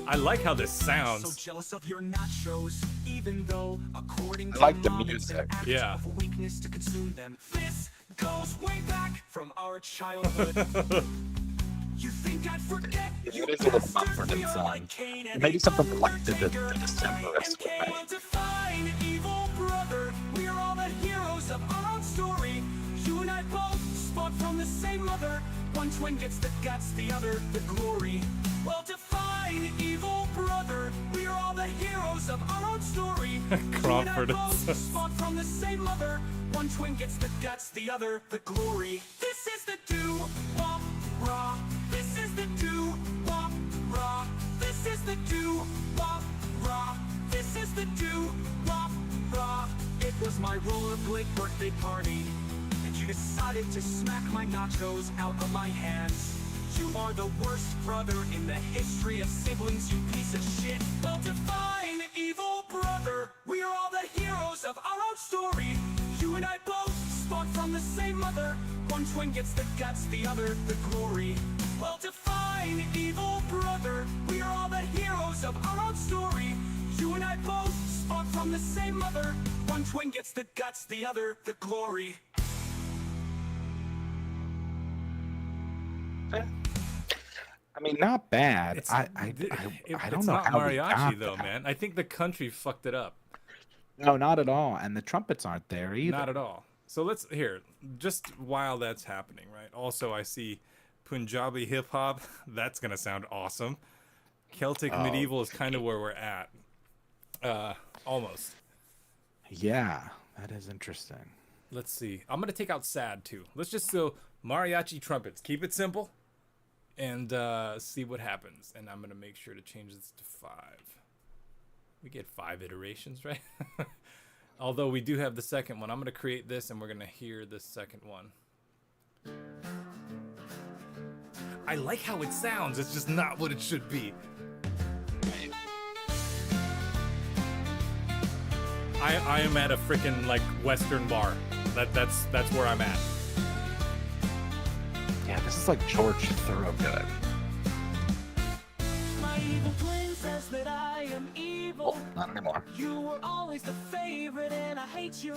I like how this So sounds. jealous of your nachos, even though according to I like the mom, it's an music. act Yeah. of weakness to consume them. This goes way back from our childhood. You think I'd forget? It You is a little bastard. Mumford We and are like Sons. Cain and Maybe something Abel, like the Undertaker, Decemberists MK would will define evil brother. We're all the heroes of our own story. You and I both spawned from the same mother. One twin gets the guts, the other the glory. Well, define evil brother. We're all the heroes of our own story. You and I Crawford and both Sons. spawned from the same mother. One twin gets the guts, the other the glory. This is the do wop raw. This is the do wop raw. This is the do wop raw. This is the do wop raw. It was my rollerblade birthday party, and you decided to smack my nachos out of my hands. You are the worst brother in the history of siblings, you piece of shit. Well, define evil brother. We are all the heroes of our own story. You and I both spawned from the same mother. One twin gets the guts, the other the glory. Well, define evil brother. We are all the heroes of our own story. You and I both spawned from the same mother. One twin gets the guts, the other the glory. I mean, not bad. It's, I don't it's know not how we mariachi got though, that. man. I think the country fucked it up. No, not at all. And the trumpets aren't there either. Not at all. So let's here, just while that's happening, right? Also, I see Punjabi hip hop. That's gonna sound awesome. Celtic medieval is kind of where we're at. Almost. Yeah, that is interesting. Let's see. I'm gonna take out sad too. Let's just go mariachi trumpets. Keep it simple, and see what happens. And I'm gonna make sure to change this to 5. We get 5 iterations, right? Although we do have the second one. I'm gonna create this, and we're gonna hear the second one. I like how it sounds. It's just not what it should be. I am at a freaking like Western bar. That's where I'm at. Yeah, this is like George Thorogood. My evil twin says that I am evil. Oh, not anymore. You were always the favorite and I hate you.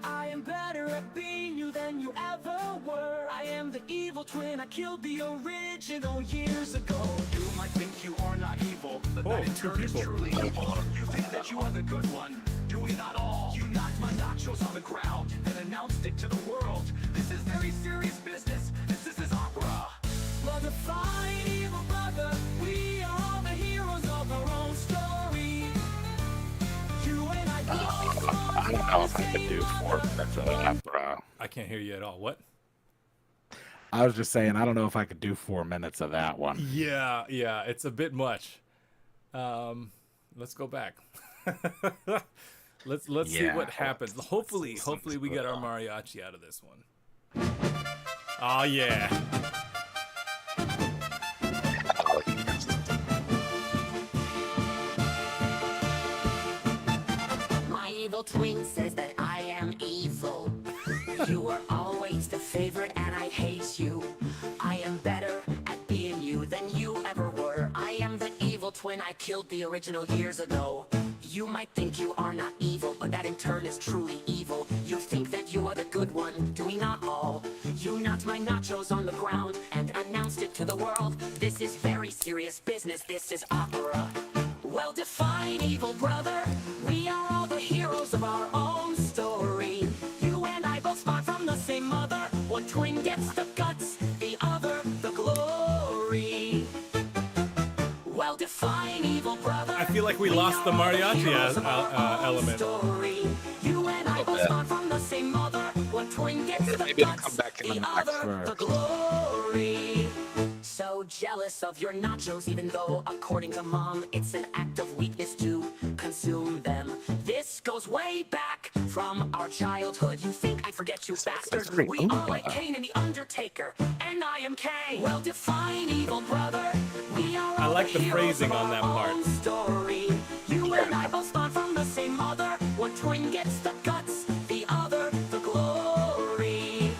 I am better at being you than you ever were. I am the evil twin, I killed the original years ago. You might think you are not evil, but that in turn is truly evil. You think that you are the good one, do we not all? You knocked my nachos on the ground and announced it to the world. This is very serious business, this is opera. Well, define evil brother, we are all the heroes of our own story. You and I I don't know if I could do 4 minutes of that, bro. I can't hear you at all. What? I was just saying, I don't know if I could do 4 minutes of that one. Yeah, it's a bit much. Let's go back. let's see Yeah, what happens. Hopefully we get our mariachi out of this one. Oh yeah. My evil twin says that I am evil. You were always the favorite and I hate you. I am better at being you than you ever were. I am the evil twin I killed the original years ago. You might think you are not evil, but that in turn is truly evil. You think that you are the good one, do we not all? You knocked my nachos on the ground and announced it to the world. This is very serious business, this is opera. Well, define evil brother. We are all the heroes of our own story. You and I both spawned from the same mother. One twin gets the guts, the other the glory. like we lost the mariachi element. You and I both spawned from the same mother. One twin gets the Maybe it'll guts, come back in the the next other the verse. glory. So jealous of your nachos, even though according to mom, it's an act of weakness to consume them. This goes way back from our childhood. You think I forget you, bastard? pretty We cool. are like Cain and the Undertaker, and I am Cain. Well, define evil, brother. We are I all like the heroes phrasing of on our that part. own story. You and I both spawned from the same mother. One twin gets the guts, the other the glory.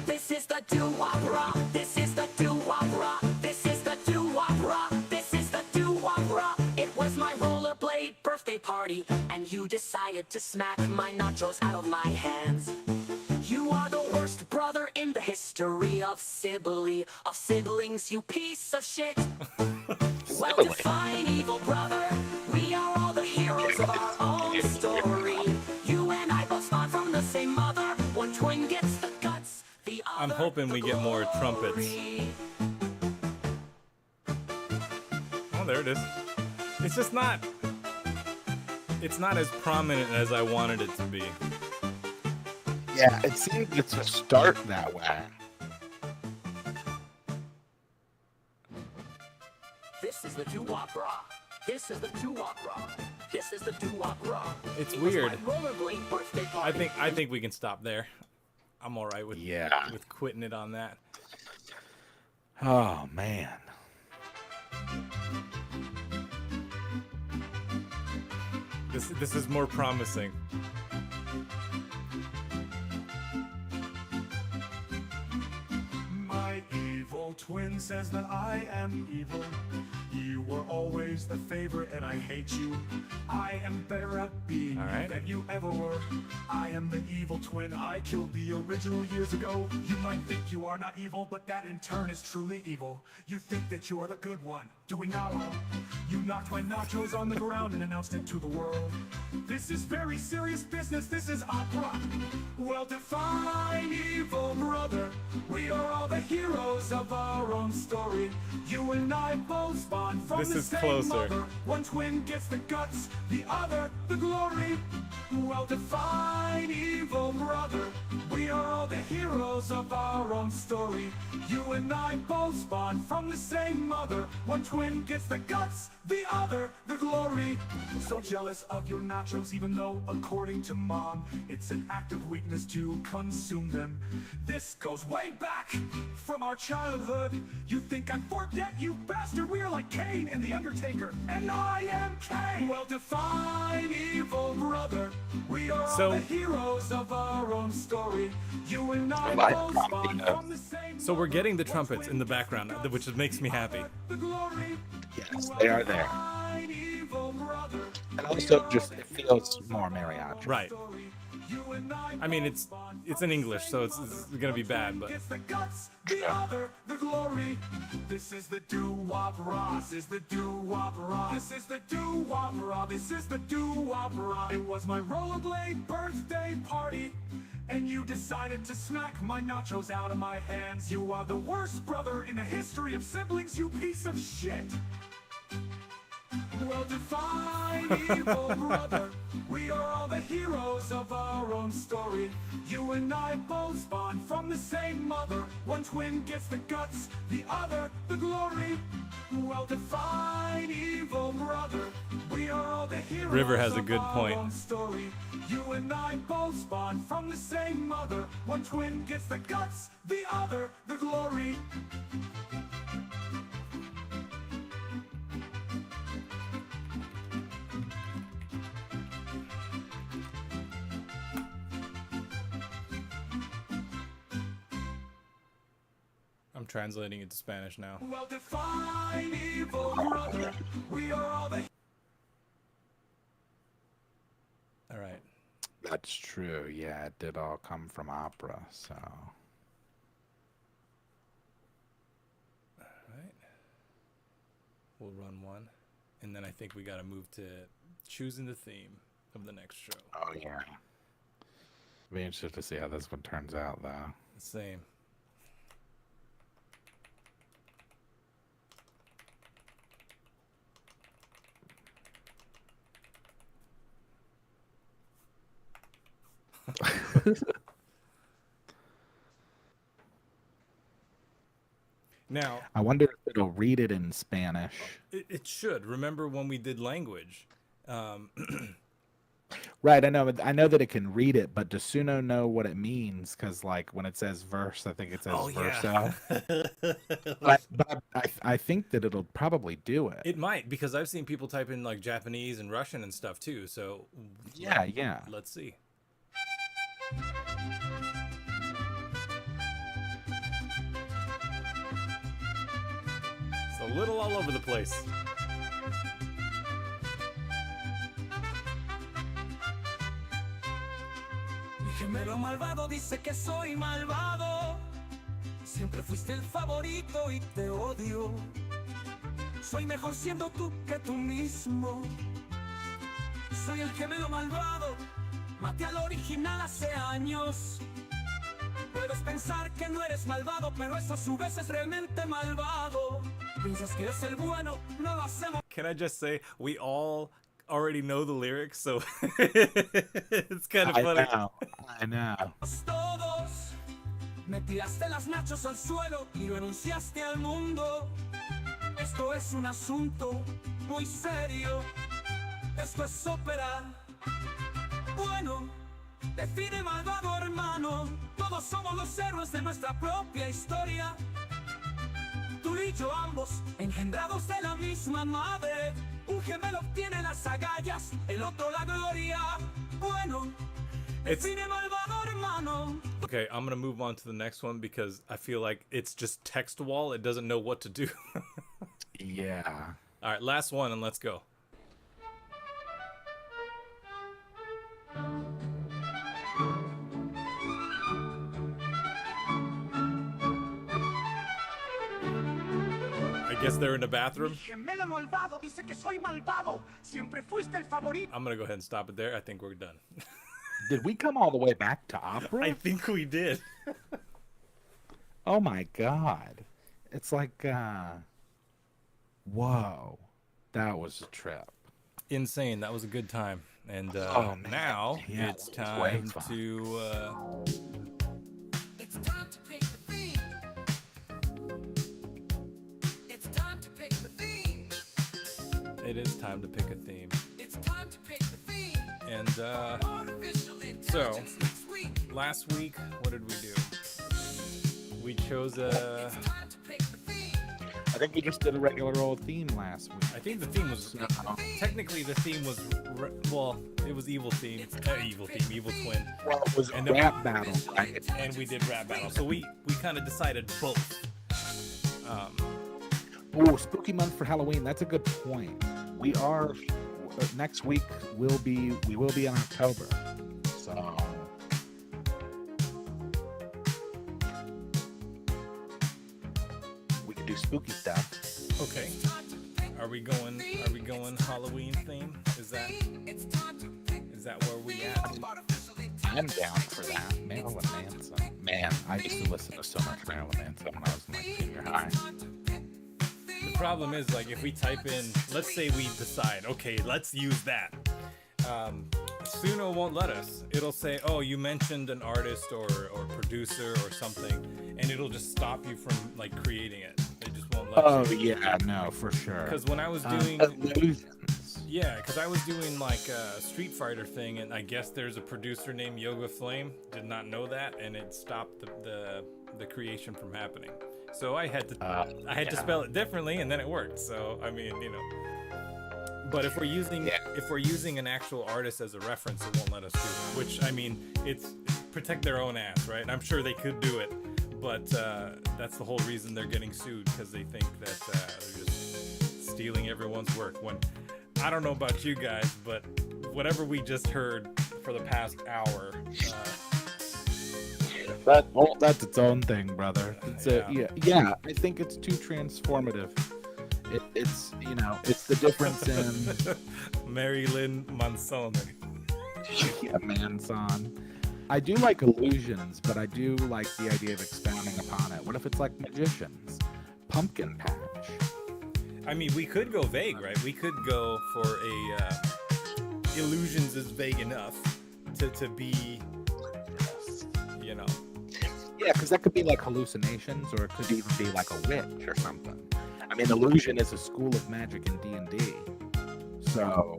This is the doo-wop-ra. This is the doo-wop-ra. This is the doo-wop-ra. This is the doo-wop-ra. It was my rollerblade birthday party, and you decided to smack my nachos out of my hands. You are the worst brother in the history of siblings, you piece of shit. Well, define evil, brother. We are all the heroes of our own story. You and I both spawned from the same mother. One twin gets the guts, the other I'm hoping we get more trumpets. glory. Oh, there it is. It's just not. It's not as prominent as I wanted it to be. Yeah, it seemed to start that way. This is the doo-wop-ra. This is the doo-wop-ra. This is the doo-wop-ra. It's It was weird. my rollerblade birthday party. I think we can stop there. I'm all right with with quitting it on that. Oh man. This is more promising. My evil twin says that I am evil. You were always the favorite and I hate you. I am better at being All right. you than you ever were. I am the evil twin. I killed the original years ago. You might think you are not evil, but that in turn is truly evil. You think that you are the good one, doing not all. You knocked my nachos on the ground and announced it to the world. This is very serious business. This is opera. Well, define evil, brother. We are all the heroes of our own story. You and I both spawned from This the is same closer. mother. One twin gets the guts, the other the glory. Well, define evil, brother. We are all the heroes of our own story. You and I both spawned from the same mother. One twin gets the guts, the other the glory. So jealous of your nachos, even though according to mom, it's an act of weakness to consume them. This goes way back from our childhood. You think I forget you, bastard? We are like Cain and the Undertaker, and I am Cain. Well, define evil, brother. We are all the heroes of our own story. You and I both spawned from the same So we're getting the trumpets in the background, which makes me happy. the glory. Yes, they are there. Define evil, brother. And also, just it feels more mariachi. Right. I mean, it's in English, so it's gonna be bad, but Gets the guts, the other, the glory. This is the doo-wop-ra. This is the doo-wop-ra. This is the doo-wop-ra. This is the doo-wop-ra. It was my rollerblade birthday party, and you decided to smack my nachos out of my hands. You are the worst brother in the history of siblings, you piece of shit. Well, define evil, brother. We are all the heroes of our own story. You and I both spawned from the same mother. One twin gets the guts, the other the glory. Well, define evil, brother. We are all the heroes River has a of good our point. own story. You and I both spawned from the same mother. One twin gets the guts, the other the glory. I'm translating it to Spanish now. Well, define evil, brother. We are all the All right. That's true. Yeah, it did all come from opera, so. All right. We'll run one, and then I think we gotta move to choosing the theme of the next show. Oh, yeah. Be interested to see how this one turns out, though. Same. Now, I wonder if it'll read it in Spanish. it should. Remember when we did language? Right, I know that it can read it, but does Suno know what it means? Because like when it says verse, I think it says verso. But I think that it'll probably do it. It might, because I've seen people type in like Japanese and Russian and stuff too. So Yeah. let's see. It's a little all over the place. Mi gemelo malvado dice que soy malvado. Siempre fuiste el favorito y te odio. Soy mejor siendo tú que tú mismo. Soy el gemelo malvado. Maté al original hace años. Puedes pensar que no eres malvado, pero eso a su vez es realmente malvado. Piensas que eres el bueno, no lo hacemos. Can I just say, we all already know the lyrics, so it's kind of funny. I know. Todos me tiraste las nachos al suelo y lo enunciaste al mundo. Esto es un asunto muy serio. Esto es ópera. Bueno, define malvado, hermano. Todos somos los héroes de nuestra propia historia. Tú y yo ambos, engendrados de la misma madre. Un gemelo obtiene las agallas, el otro la gloria. Bueno, define malvado, hermano. Okay, I'm gonna move on to the next one because I feel like it's just text wall. It doesn't know what to do. Yeah. All right, last one and let's go. I guess they're in the bathroom. Gemelo malvado dice que soy malvado. Siempre fuiste el favorito. I'm gonna go ahead and stop it there. I think we're done. Did we come all the way back to opera? I think we did. Oh my god. It's like whoa. That was a trip. Insane. That was a good time. And Oh, man. now Yeah, it's it was way time fun. to It's time to pick the theme. It's time to pick the theme. it is time to pick a theme. It's time to pick the theme. And Artificial intelligence next week. last week, what did we do? We chose a It's time to pick the theme. I think we just did a regular old theme last week. I think the theme was technically the theme was well, it was evil theme, evil twin, Well, it was And a then rap battle, right? and we did rap battle. So we kind of decided both. Oh, spooky month for Halloween. That's a good point. We are next week. We will be in October. So we can do spooky stuff. Okay. Are we going Halloween theme? Is that where we at? I'm down for that. Marilyn Manson. Man, I used to listen to so much Marilyn Manson when I was in like junior high. The problem is, like, if we type in, let's say we decide, okay, let's use that. Suno won't let us. It'll say, oh, you mentioned an artist or producer or something, and it'll just stop you from like creating it. They just won't let Oh you. yeah, no, for sure. Because when I was doing, Illusions. yeah, because I was doing like a Street Fighter thing, and I guess there's a producer named Yoga Flame. Did not know that, and it stopped the creation from happening. So I had to spell it differently, and then it worked. So I mean, you know. But if we're using an actual artist as a reference, it won't let us do it. Which, I mean, it's protect their own ass, right? I'm sure they could do it, but that's the whole reason they're getting sued, because they think that they're just stealing everyone's work. When I don't know about you guys, but whatever we just heard for the past hour. That's its own thing, brother. It's yeah. I think it's too transformative. It's it's the difference in Marilyn Manson. yeah, Manson. I do like illusions, but I do like the idea of expounding upon it. What if it's like magicians? Pumpkin patch. I mean, we could go vague, right? We could go for a illusions is vague enough to be you know. Yeah, because that could be like hallucinations, or it could even be like a witch or something. I mean, illusion is a school of magic in D&D. So,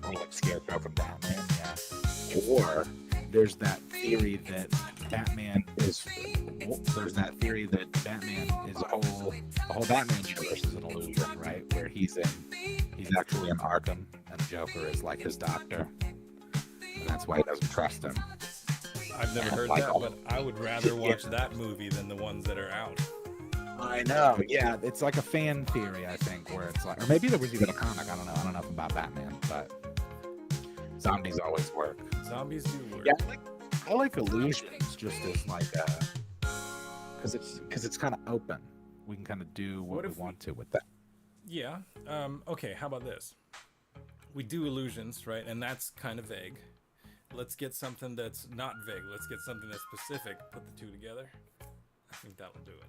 or like Scarecrow from Batman, yeah. Or there's that theory that Batman is. There's that theory that Batman is the whole Batman universe is an illusion, right? Where he's actually in Arkham, and Joker is like his doctor, and that's why he doesn't trust him. I've never heard that, but I would rather watch that movie than the ones that are out. I know, yeah, it's like a fan theory, I think, where it's like, or maybe there was even a comic. I don't know enough about Batman, but zombies always work. Zombies do work. Yeah, I like illusions, just as like because it's kind of open. We can kind of do what we want to with that. Yeah. Okay. How about this? We do illusions, right? And that's kind of vague. Let's get something that's not vague. Let's get something that's specific. Put the two together. I think that will do it.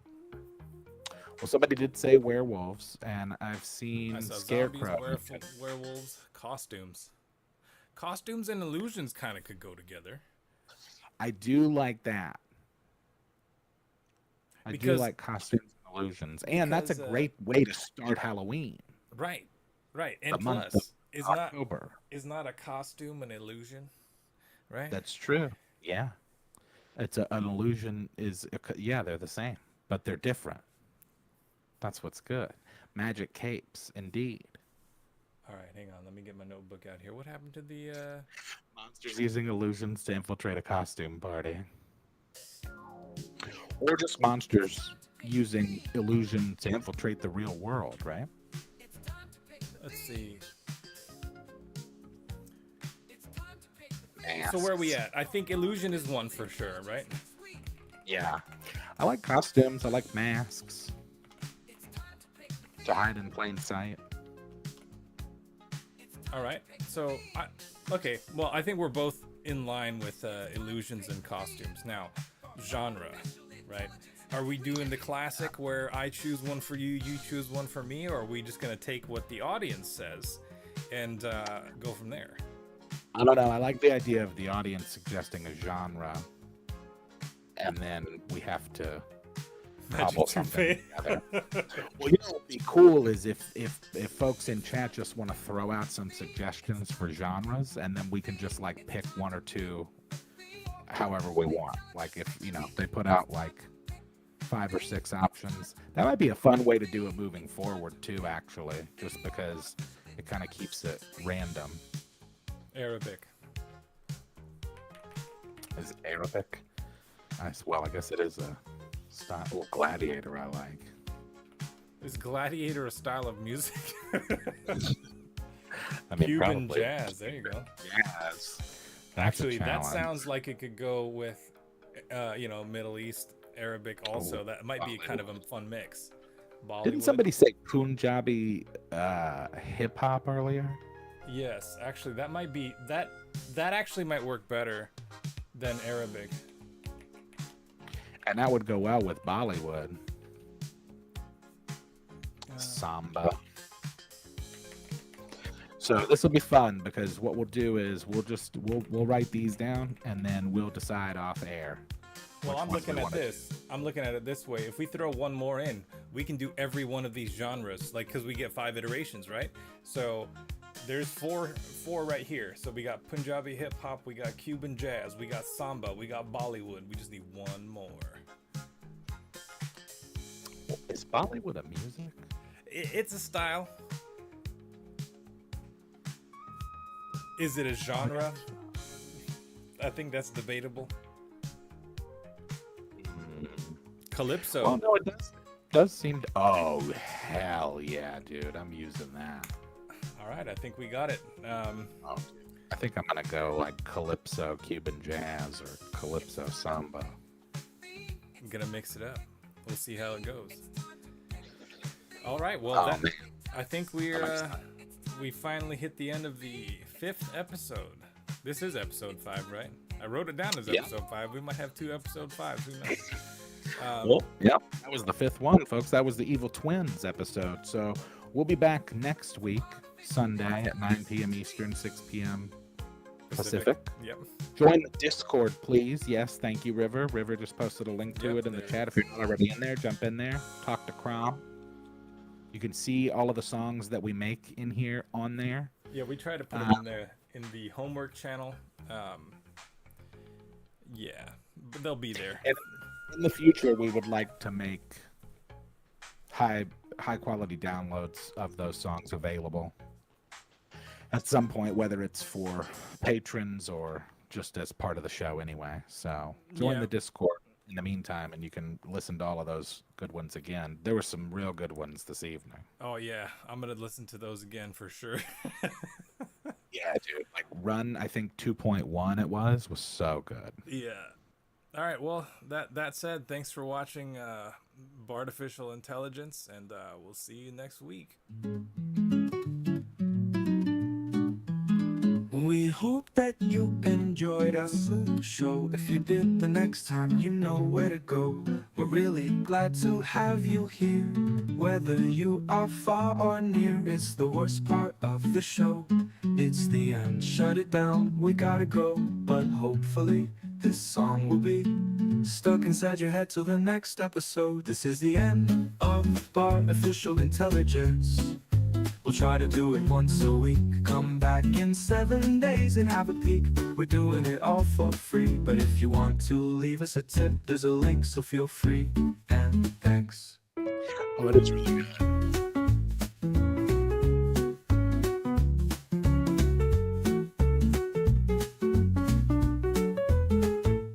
Well, somebody did say werewolves, and I've seen I saw Scarecrow. zombies, werewolves, costumes. Costumes and illusions kind of could go together. I do like that. I do Because- like costumes and illusions, and that's a great way to start Halloween. Right. Right. The And month plus, of October. is not a costume an illusion? Right? That's true. Yeah, it's an illusion. Yeah, they're the same, but they're different. That's what's good. Magic capes, indeed. All right, hang on. Let me get my notebook out here. What happened to the Monsters using illusions to infiltrate a costume party, or just monsters using illusion to infiltrate the real world, right? Let's see. Masks. So where are we at? I think illusion is one for sure, right? Yeah, I like costumes. I like masks to hide in plain sight. All right. So, okay. Well, I think we're both in line with illusions and costumes. Now, genre, right? Are we doing the classic where I choose one for you, you choose one for me, or are we just going to take what the audience says and go from there? I don't know. I like the idea of the audience suggesting a genre, and then we have to cobble something together. Well, you know what would be cool is if folks in chat just want to throw out some suggestions for genres, and then we can just like pick one or two however we want. Like if they put out like 5 or 6 options, that might be a fun way to do it moving forward too, actually, just because it kind of keeps it random. Arabic. Is it Arabic? Nice. Well, I guess it is a style. Well, gladiator I like. Is gladiator a style of music? I mean, Cuban probably. jazz. There you go. Jazz. That's Actually, a that challenge. sounds like it could go with, Middle East, Arabic also. That might be kind of a fun mix. Bollywood. Didn't somebody say Punjabi hip hop earlier? Yes, actually, that might be that actually might work better than Arabic. And that would go well with Bollywood. Samba. So this will be fun because what we'll do is we'll write these down and then we'll decide off air. Well, I'm looking at this. I'm looking at it this way. If we throw one more in, we can do every one of these genres, like because we get 5 iterations, right? So there's four right here. So we got Punjabi hip hop, we got Cuban jazz, we got samba, we got Bollywood. We just need one more. Is Bollywood a music? It's a style. Is it a genre? I think that's debatable. Calypso. Well, no, it does seem to. Oh, hell yeah, dude. I'm using that. All right, I think we got it. I think I'm going to go like Calypso Cuban jazz or Calypso samba. I'm going to mix it up. We'll see how it goes. All right, well, I think we finally hit the end of the 5th episode. This is episode 5, right? I wrote it down as episode 5. We might have 2 episode 5s. Who knows? Well, yep, that was the 5th one, folks. That was the Evil Twins episode. So we'll be back next week, Sunday at 9 p.m. Eastern, 6 p.m. Pacific. Yep. Join the Discord, please. Yes, thank you, River. River just posted a link to Yep, it in the there. chat. If you're not already in there, jump in there. Talk to CROM. You can see all of the songs that we make in here on there. Yeah, we try to put them in the homework channel. Yeah, but they'll be there. And in the future, we would like to make high quality downloads of those songs available at some point, whether it's for patrons or just as part of the show anyway. So join the Discord in the meantime, and you can listen to all of those good ones again. There were some real good ones this evening. Oh yeah, I'm gonna listen to those again for sure. Yeah, dude. Like Run, I think 2.1 it was so good. Yeah. All right. Well, that said, thanks for watching Bartificial Intelligence, and we'll see you next week. We hope that you enjoyed our show. If you did, the next time you know where to go. We're really glad to have you here. Whether you are far or near, it's the worst part of the show. It's the end, shut it down, we gotta go. But hopefully this song will be stuck inside your head till the next episode. This is the end of Bartificial Intelligence. We'll try to do it once a week. Come back in 7 days and have a peek. We're doing it all for free. But if you want to leave us a tip, there's a link, so feel free. And thanks. Oh, it is really good.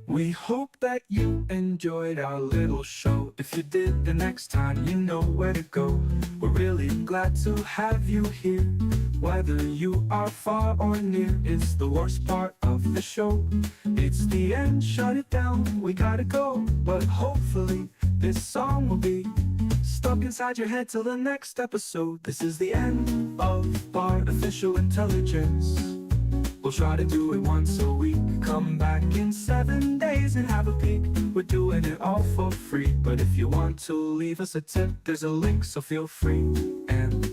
We hope that you enjoyed our little show. If you did, the next time you know where to go. We're really glad to have you here. Whether you are far or near, it's the worst part of the show. It's the end, shut it down, we gotta go. But hopefully this song will be stuck inside your head till the next episode. This is the end of Artificial Intelligence. We'll try to do it once a week. Come back in 7 days and have a peek. We're doing it all for free. But if you want to leave us a tip, there's a link, so feel free. And